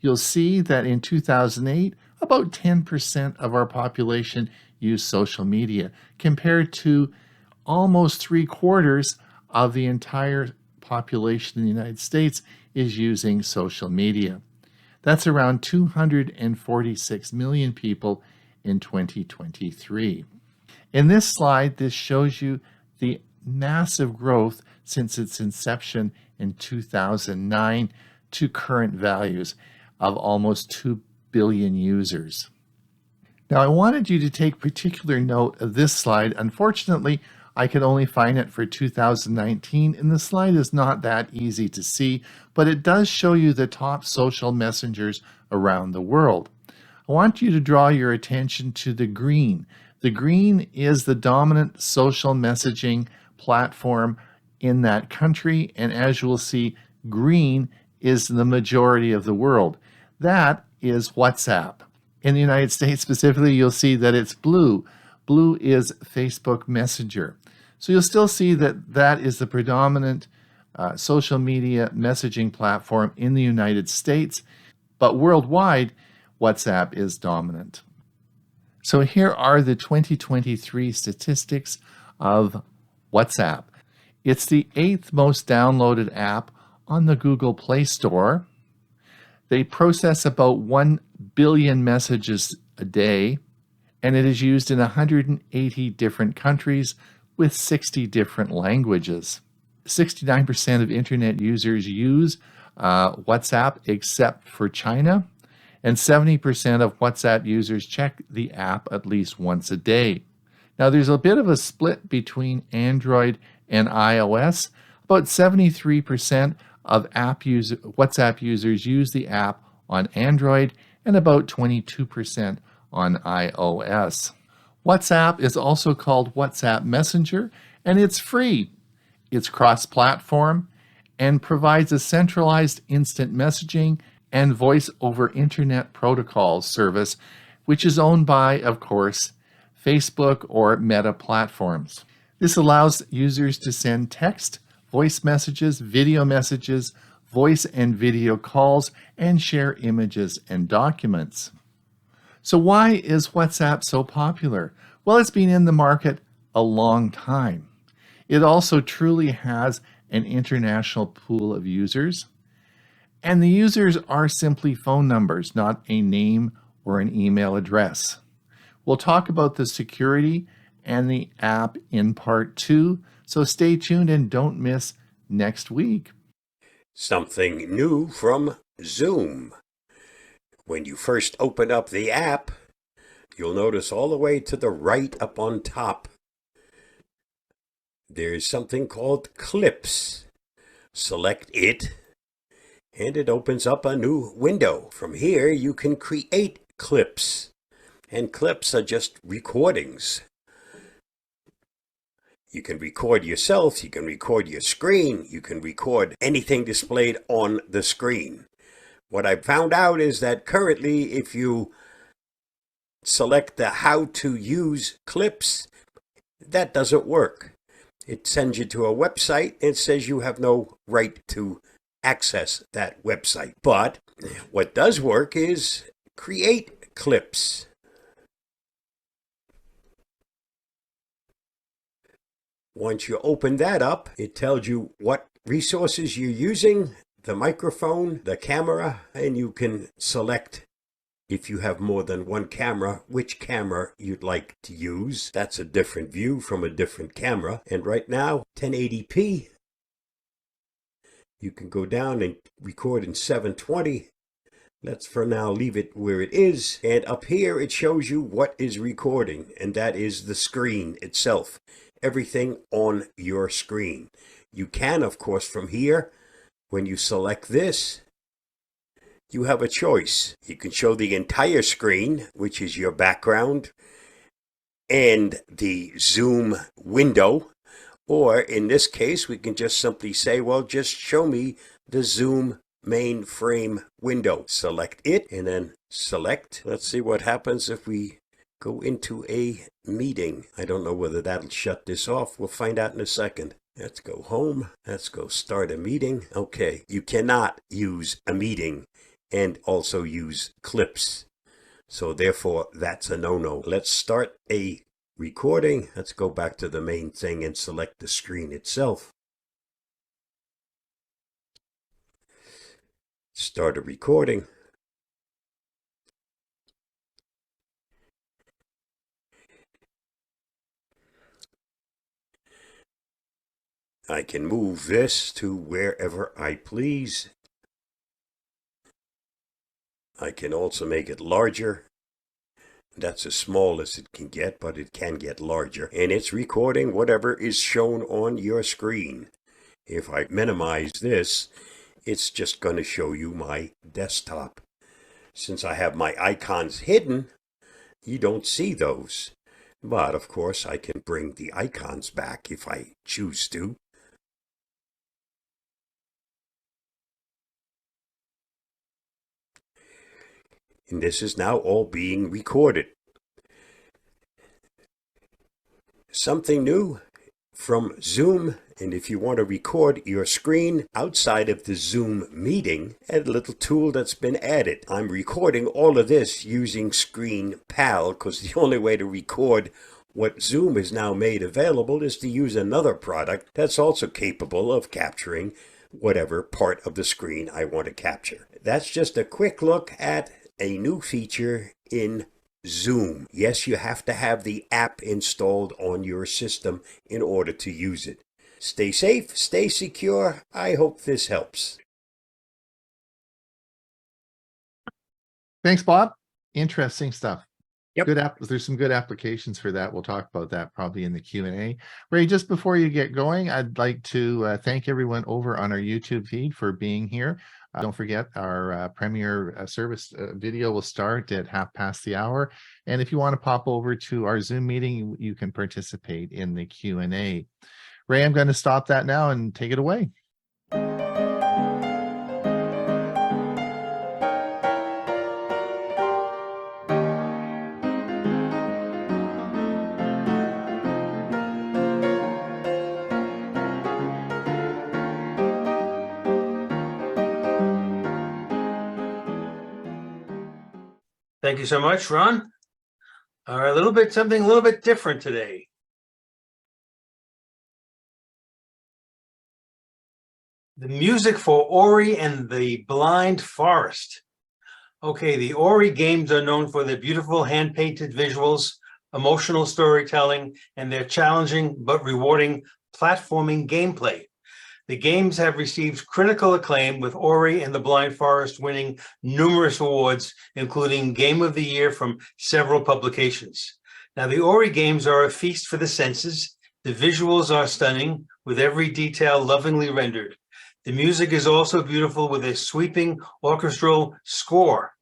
You'll see that in 2008, about 10% of our population used social media, compared to almost 3/4 of the entire population in the United States is using social media. That's around 246 million people in 2023. In this slide, this shows you the massive growth since its inception in 2009 to current values of almost 2 billion users. Now, I wanted you to take particular note of this slide. Unfortunately, I could only find it for 2019, and the slide is not that easy to see, but it does show you the top social messengers around the world. I want you to draw your attention to the green. The green is the dominant social messaging platform in that country, and as you will see, green is the majority of the world. That is WhatsApp. In the United States specifically, you'll see that it's blue. Blue is Facebook Messenger. So you'll still see that that is the predominant social media messaging platform in the United States, but worldwide, WhatsApp is dominant. So here are the 2023 statistics of WhatsApp. It's the 8th most downloaded app on the Google Play Store. They process about 1 billion messages a day, and it is used in 180 different countries with 60 different languages. 69% of internet users use WhatsApp except for China, and 70% of WhatsApp users check the app at least once a day. Now, there's a bit of a split between Android and iOS. About 73% of WhatsApp users use the app on Android and about 22% on iOS. WhatsApp is also called WhatsApp Messenger, and it's free. It's cross-platform and provides a centralized instant messaging and voice over internet protocol service, which is owned by, of course, Facebook or Meta platforms. This allows users to send text, voice messages, video messages, voice and video calls, and share images and documents. So why is WhatsApp so popular? Well, it's been in the market a long time. It also truly has an international pool of users, and the users are simply phone numbers, not a name or an email address. We'll talk about the security and the app in part 2, so stay tuned and don't miss next week. Something new from Zoom. When you first open up the app, you'll notice all the way to the right up on top, there's something called Clips. Select it, and it opens up a new window. From here, you can create clips, and clips are just recordings. You can record yourself, you can record your screen, you can record anything displayed on the screen. What I found out is that currently, if you select the how to use clips, that doesn't work. It sends you to a website and says you have no right to access that website. But what does work is create clips. Once you open that up, it tells you what resources you're using, the microphone, the camera, and you can select, if you have more than one camera, which camera you'd like to use. That's a different view from a different camera. And right now, 1080p. You can go down and record in 720. Let's for now leave it where it is. And up here, it shows you what is recording, and that is the screen itself. Everything on your screen. You can, of course, from here, when you select this, you have a choice. You can show the entire screen, which is your background, and the zoom window. Or in this case, we can just simply say, well, just show me the zoom main frame window. Select it and then select. Let's see what happens if we go into a meeting. I don't know whether that'll shut this off. We'll find out in a second. Let's go home. Let's go start a meeting. Okay, you cannot use a meeting and also use clips. So therefore, that's a no-no. Let's start a recording. Let's go back to the main thing and select the screen itself. Start a recording. I can move this to wherever I please. I can also make it larger. That's as small as it can get, but it can get larger. And it's recording whatever is shown on your screen. If I minimize this, it's just going to show you my desktop. Since I have my icons hidden, you don't see those. But of course, I can bring the icons back if I choose to. And this is now all being recorded. Something new from Zoom, and if you want to record your screen outside of the Zoom meeting, a little tool that's been added. I'm recording all of this using Screen Pal because the only way to record what Zoom has now made available is to use another product that's also capable of capturing whatever part of the screen I want to capture. That's just a quick look at a new feature in Zoom. Yes, you have to have the app installed on your system in order to use it. Stay safe, stay secure. I hope this helps. Thanks, Bob. Interesting stuff. Yep. There's some good applications for that. We'll talk about that probably in the Q&A. Ray, just before you get going, I'd like to thank everyone over on our YouTube feed for being here. Don't forget our premiere service video will start at hour. And if you want to pop over to our Zoom meeting, you can participate in the Q&A. Ray, I'm going to stop that now and take it away. Thank you so much, Ron. All right, something a little bit different today. The music for Ori and the Blind Forest. Okay, the Ori games are known for their beautiful hand-painted visuals, emotional storytelling, and their challenging but rewarding platforming gameplay. The games have received critical acclaim, with Ori and the Blind Forest winning numerous awards, including Game of the Year from several publications. Now, the Ori games are a feast for the senses. The visuals are stunning, with every detail lovingly rendered. The music is also beautiful, with a sweeping orchestral score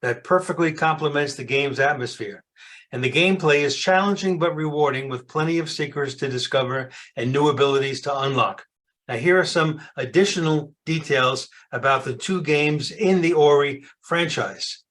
that perfectly complements the game's atmosphere. And the gameplay is challenging but rewarding, with plenty of secrets to discover and new abilities to unlock. Now, here are some additional details about the two games in the Ori franchise.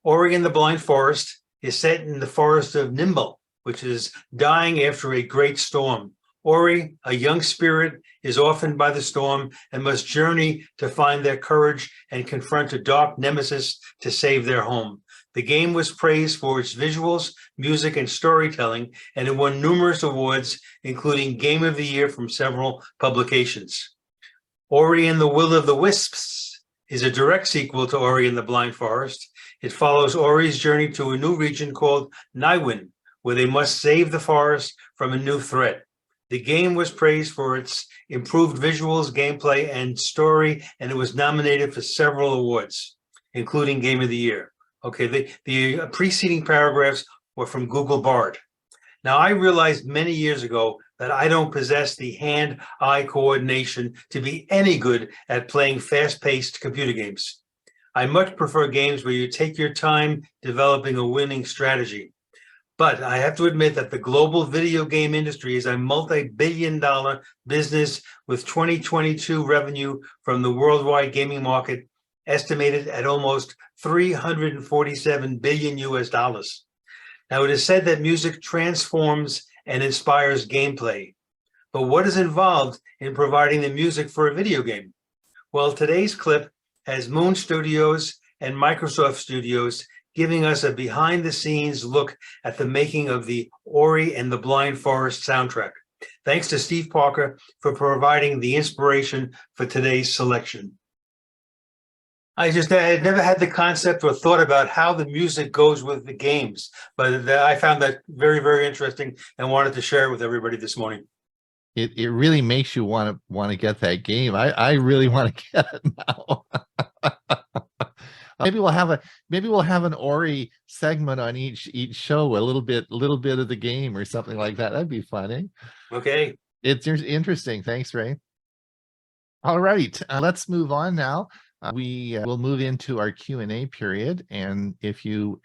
Ori and the Blind Forest is set in the forest of Nimble, which is dying after a great storm. Ori, a young spirit, is orphaned by the storm and must journey to find their courage and confront a dark nemesis to save their home. The game was praised for its visuals, music, and storytelling, and it won numerous awards, including Game of the Year from several publications. Ori and the Will of the Wisps is a direct sequel to Ori and the Blind Forest. It follows Ori's journey to a new region called Nywin, where they must save the forest from a new threat. The game was praised for its improved visuals, gameplay, and story, and it was nominated for several awards, including Game of the Year. Okay, the preceding paragraphs were from Google Bard. Now, I realized many years ago that I don't possess the hand-eye coordination to be any good at playing fast-paced computer games. I much prefer games where you take your time developing a winning strategy. But I have to admit that the global video game industry is a multi-billion-dollar business with 2022 revenue from the worldwide gaming market estimated at almost $347 billion US. Now, it is said that music transforms and inspires gameplay. But what is involved in providing the music for a video game? Well, today's clip has Moon Studios and Microsoft Studios giving us a behind-the-scenes look at the making of the Ori and the Blind Forest soundtrack. Thanks to Steve Parker for providing the inspiration for today's selection. I had never had the concept or thought about how the music goes with the games, but I found that very, very interesting and wanted to share it with everybody this morning. It really makes you want to get that game. I really want to get it now. Maybe we'll have an Ori segment on each show, a little bit of the game or something like that. That'd be funny. Okay. It's interesting. Thanks, Ray. All right, let's move on now. We will move into our Q&A period, and if you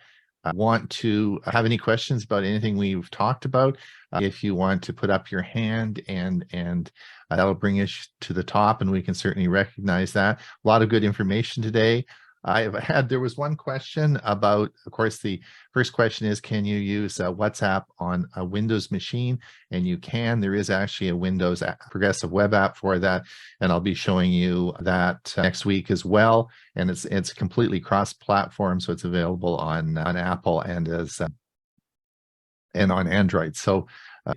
want to have any questions about anything we've talked about, if you want to put up your hand, and that'll bring us to the top, and we can certainly recognize that. A lot of good information today. There was one question about, of course, the first question is, can you use WhatsApp on a Windows machine? And you can. There is actually a Windows progressive web app for that, and I'll be showing you that next week as well. And it's completely cross-platform, so it's available on Apple and on Android. So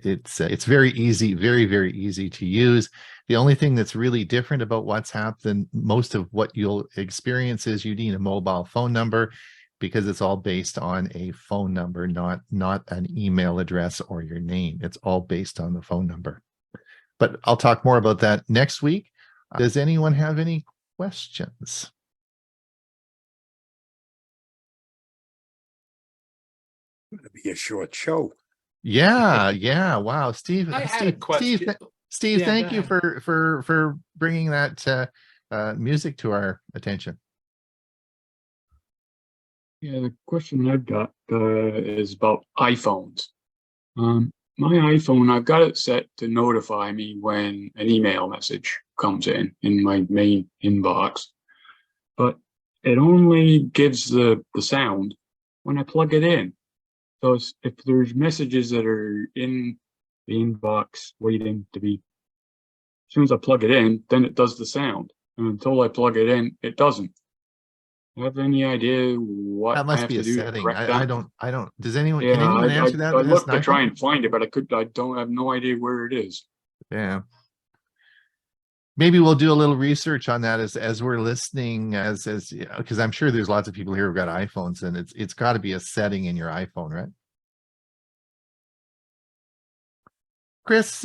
it's very easy, very, very easy to use. The only thing that's really different about WhatsApp than most of what you'll experience is you need a mobile phone number, because it's all based on a phone number, not an email address or your name. It's all based on the phone number. But I'll talk more about that next week. Does anyone have any questions? It'll be a short show. Yeah. Wow, Steve. I had a question. Steve, Yeah, thank go you ahead. for bringing that music to our attention. Yeah, the question I've got is about iPhones. My iPhone, I've got it set to notify me when an email message comes in my main inbox, but it only gives the sound when I plug it in. So if there's messages that are in the inbox waiting to be, as soon as I plug it in, then it does the sound. And until I plug it in, it doesn't. Do you have any idea what That I must have be to a do to setting. correct I that? don't. Does anyone? Yeah, Can anyone answer that? I that has looked an to try iPhone? and find it, but I don't have no idea where it is. Yeah. Maybe we'll do a little research on that as we're listening, because I'm sure there's lots of people here who've got iPhones, and it's got to be a setting in your iPhone, right? Chris,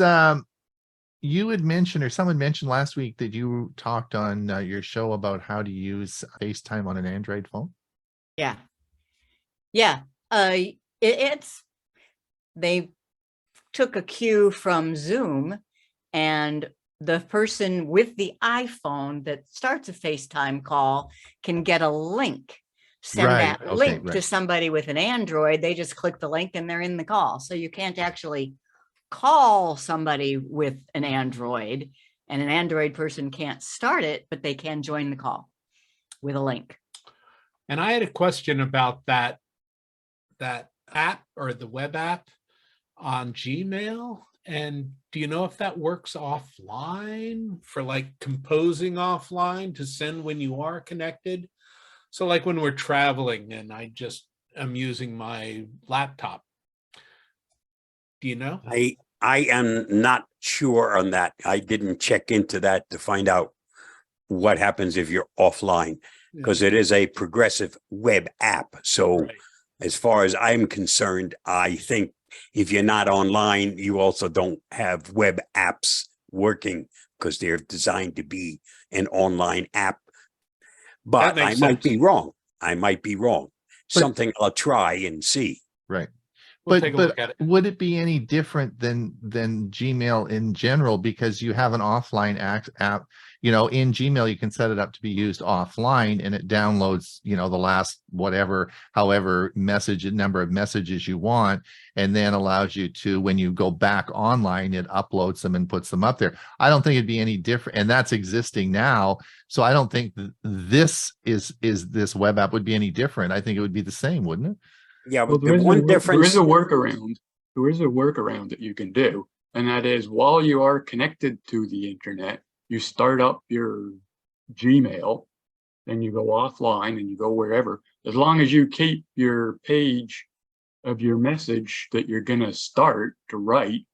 you had mentioned, or someone mentioned last week, that you talked on your show about how to use FaceTime on an Android phone. Yeah. They took a cue from Zoom, and the person with the iPhone that starts a FaceTime call can get a link. Send Right, that okay, link to right. somebody with an Android. They just click the link and they're in the call. So you can't actually call somebody with an Android and an Android person can't start it, but they can join the call with a link. And I had a question about that app or the web app on Gmail. And do you know if that works offline for like composing offline to send when you are connected? So like when we're traveling and I just am using my laptop. Do you know? I am not sure on that. I didn't check into that to find out what happens if you're offline, because it is a progressive web app. So Right. as far as I'm concerned, I think if you're not online, you also don't have web apps working because they're designed to be an online app. But I makes might sense. be wrong. I might be wrong. But- Something I'll try and see. Right. We'll But take a look at it. would it be any different than Gmail in general, because you have an offline app? You know, in Gmail you can set it up to be used offline, and it downloads, you know, the last however number of messages you want, and then allows you to, when you go back online, it uploads them and puts them up there. I don't think it'd be any different, and that's existing now. So I don't think this web app would be any different. I think it would be the same, wouldn't it? Yeah, Well, but the one there difference. is a workaround. There is a workaround that you can do, and that is while you are connected to the internet, you start up your Gmail, and you go offline and you go wherever. As long as you keep your page of your message that you're going to start to write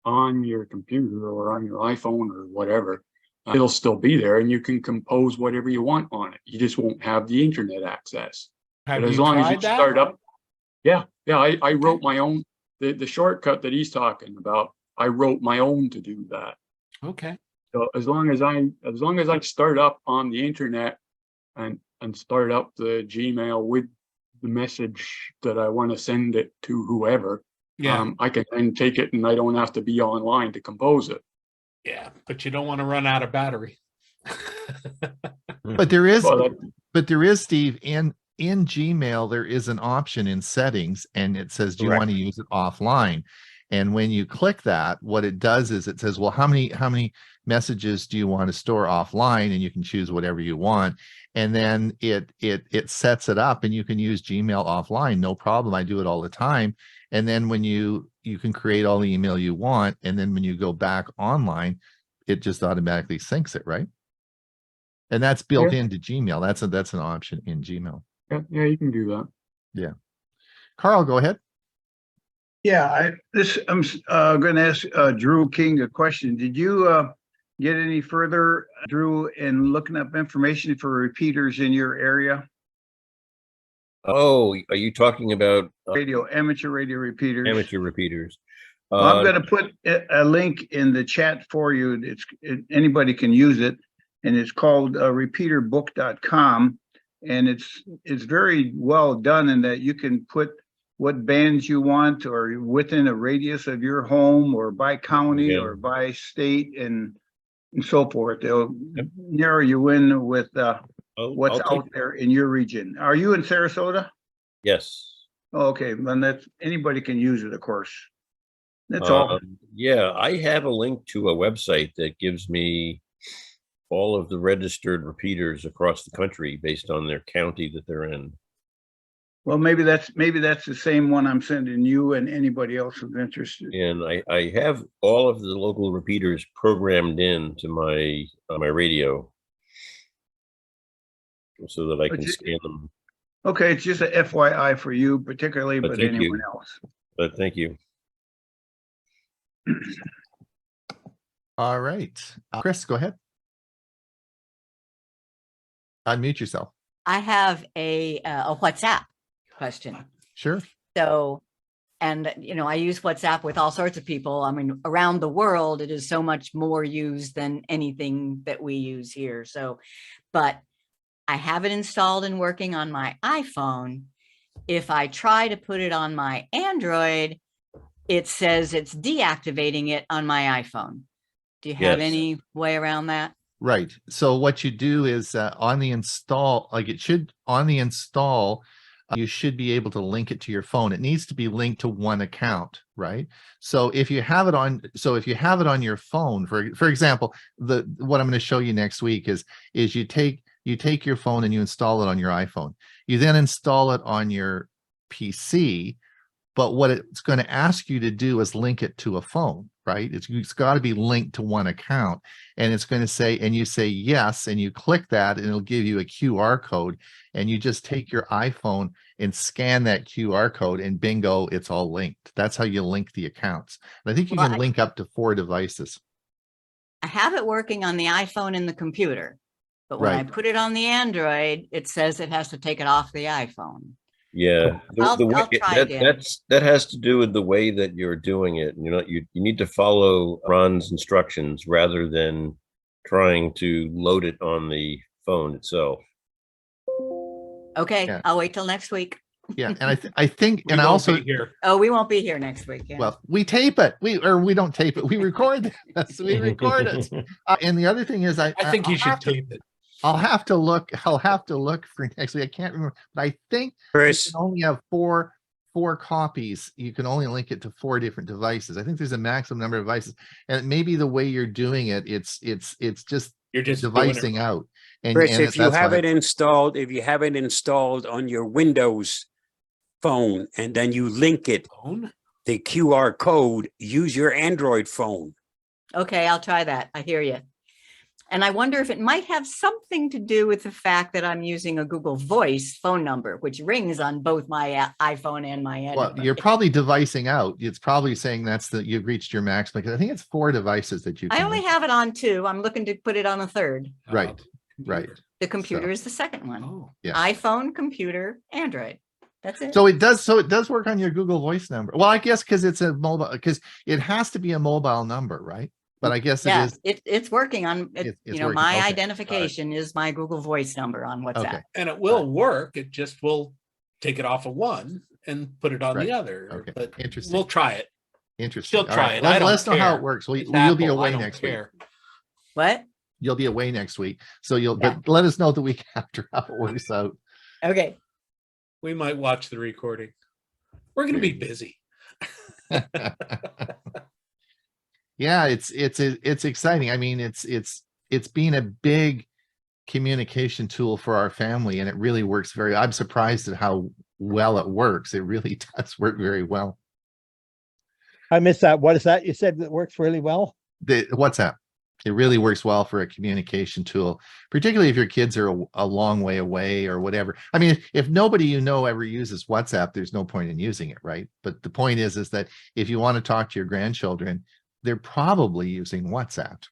on your computer or on your iPhone or whatever, it'll still be there, and you can compose whatever you want on it. You just won't have the internet access. Have But as you long as you tried that? start up, yeah, I wrote my own, the shortcut that he's talking about, I wrote my own to do that. Okay. So as long as I start up on the internet and start up the Gmail with the message that I want to send it to whoever, Yeah. I can then take it, and I don't have to be online to compose it. Yeah. But you don't want to run out of battery. But there is, Well, Steve, in Gmail, there is an option in settings, and it says, do you want to use it offline? And when you click that, what it does is it says, well, how many messages do you want to store offline? And you can choose whatever you want. And then it sets it up, and you can use Gmail offline. No problem. I do it all the time. And then when you can create all the email you want. And then when you go back online, it just automatically syncs it, right? And that's built into Gmail. That's an option in Gmail. yeah, you can do that. Yeah. Carl, go ahead. Yeah, I'm going to ask Drew King a question. Did you get any further, Drew, in looking up information for repeaters in your area? Oh, are you talking about Amateur radio repeaters? amateur repeaters? Well, I'm going to put a link in the chat for you. Anybody can use it, and it's called repeaterbook.com, and it's very well done in that you can put what bands you want, or within a radius of your home, or by county, or by state, and so forth. They'll narrow you in with what's out there in your region. Are you in Sarasota? Yes. Okay, then anybody can use it, of course. That's all. Yeah, I have a link to a website that gives me all of the registered repeaters across the country based on their county that they're in. Well, maybe that's the same one I'm sending you and anybody else who's interested. And I have all of the local repeaters programmed in to my radio so that I can scan them. Okay, it's just a FYI for you particularly, but anyone else. But thank you. All right. Chris, go ahead. Unmute yourself. I have a WhatsApp question. Sure. So, and I use WhatsApp with all sorts of people. I mean, around the world, it is so much more used than anything that we use here. So, but I have it installed and working on my iPhone. If I try to put it on my Android, it says it's deactivating it on my iPhone. Do you have any way around that? Right. So what you do is on the install, you should be able to link it to your phone. It needs to be linked to one account, right? So if you have it on, your phone, for example, what I'm going to show you next week is you take your phone and you install it on your iPhone. You then install it on your PC, but what it's going to ask you to do is link it to a phone, right? It's got to be linked to one account, and it's going to say, and you say yes, and you click that, and it'll give you a QR code, and you just take your iPhone and scan that QR code, and bingo, it's all linked. That's how you link the accounts. And I think you can link up to 4 devices. I have it working on the iPhone and the computer, but when I put it on the Android, it says it has to take it off the iPhone. Yeah, I'll try again. That has to do with the way that you're doing it. You need to follow Ron's instructions rather than trying to load it on the phone itself. Okay, I'll wait till next week. Yeah, and I think, and I also, we won't be here next week. Yeah. Well, we tape it. We don't tape it. We record this. We record it. And the other thing is, I think you should tape it. I'll have to look for next week. I can't remember, but I think Chris, you can only have four copies. You can only link it to 4 different devices. I think there's a maximum number of devices, and maybe the way you're doing it, it's just you're just devising out. And Chris, if you have it installed on your Windows phone, and then you link it, the QR code, use your Android phone. Okay, I'll try that. I hear you. And I wonder if it might have something to do with the fact that I'm using a Google Voice phone number, which rings on both my iPhone and my Android. Well, you're probably devising out. It's probably saying you've reached your max, because I think it's 4 devices that you can. I only have it on 2. I'm looking to put it on a 3rd. Right. The computer is the second one. Oh, yeah. iPhone, computer, Android. That's it. So it does work on your Google Voice number. Well, I guess because it's a mobile, because it has to be a mobile number, right? But I guess it is. It's working on it. Working. My Okay. identification is my Google Voice number on WhatsApp. Okay. And it will work. It just will take it off of one and put it on the other. Okay. But Interesting. we'll try it. Interesting. She'll try it. Let Let us know how it works. You'll be away next week. What? You'll be away next week, so but let us know the week after how it works out. Okay. We might watch the recording. We're going to be busy. Yeah, it's exciting. I mean, it's been a big communication tool for our family, and it really works I'm surprised at how well it works. It really does work very well. I missed that. What is that? You said that works really well? The WhatsApp. It really works well for a communication tool, particularly if your kids are a long way away or whatever. I mean, if nobody ever uses WhatsApp, there's no point in using it, right? But the point is that if you want to talk to your grandchildren, they're probably using WhatsApp,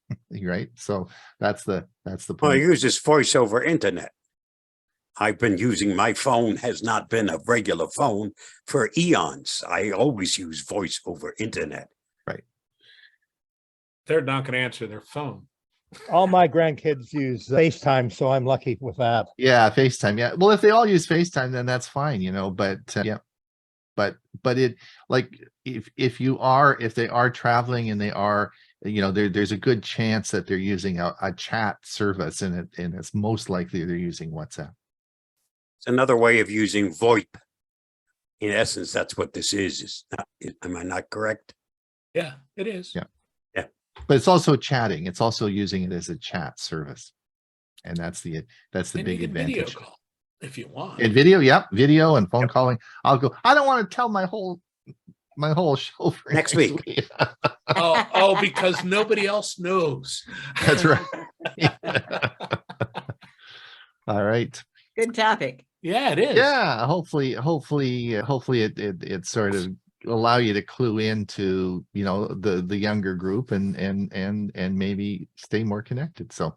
right? So that's the point. Well, I use this voice over internet. I've been using my phone, has not been a regular phone for eons. I always use voice over internet. Right. They're not going to answer their phone. All my grandkids use FaceTime, so I'm lucky with that. Yeah, FaceTime. Yeah. Well, if they all use FaceTime, then that's fine, but yeah. But it, like, if they are traveling and they are, there's a good chance that they're using a chat service, and it's most likely they're using WhatsApp. It's another way of using VoIP. In essence, that's what this is. Am I not correct? Yeah, it is. Yeah. Yeah. But it's also chatting. It's also using it as a chat service. And that's the big advantage. Video call if you want. And video, video and phone calling. I don't want to tell my whole show for next week. Because nobody else knows. That's right. All right. Good topic. Yeah, it is. Yeah, hopefully it sort of allow you to clue into the younger group and maybe stay more connected. So,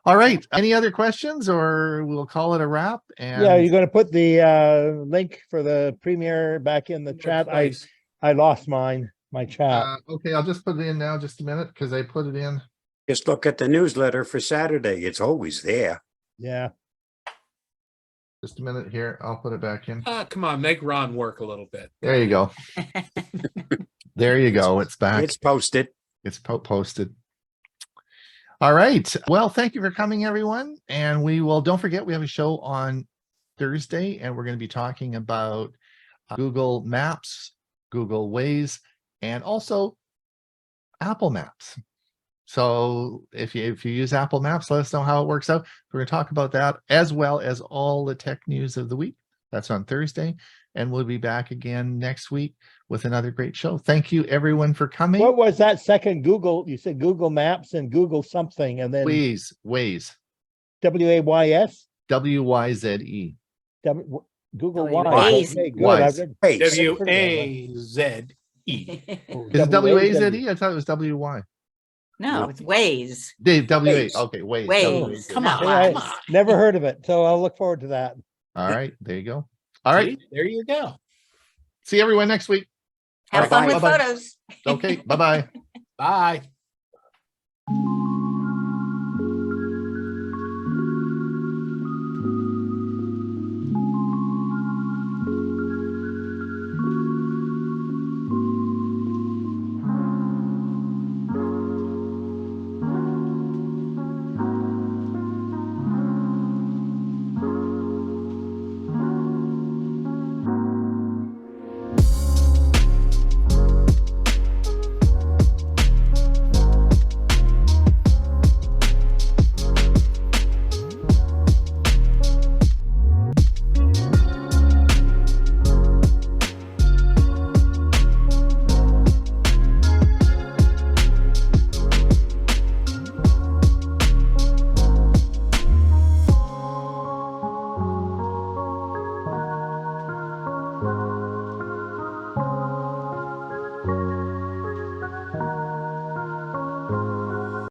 all right. Any other questions, or we'll call it a wrap? And yeah, you're going to put the link for the premiere back in the chat. I lost my chat. Okay, I'll just put it in now. Just a minute, because I put it in. Just look at the newsletter for Saturday. It's always there. Yeah. Just a minute here. I'll put it back in. Come on, make Ron work a little bit. There you go. There you go. It's back. It's posted. It's posted. All right. Well, thank you for coming, everyone. And don't forget, we have a show on Thursday, and we're going to be talking about Google Maps, Google Waze, and also Apple Maps. So if you use Apple Maps, let us know how it works out. We're going to talk about that as well as all the tech news of the week. That's on Thursday, and we'll be back again next week with another great show. Thank you everyone for coming. What was that second Google? You said Google Maps and Google something, and then Waze, WAYS? WYZE. Google Waze. Okay, good. Wise. WAZE. Is it WAZE? I thought it was WY. No, it's Waze. Dave, W8. Waze. Okay, Waze. Waze. Come on, I come on. never heard of it, so I'll look forward to that. All right, there you go. All right, See? There you go. see everyone next week. Have All right, fun with bye-bye. photos. Okay, bye-bye. Bye.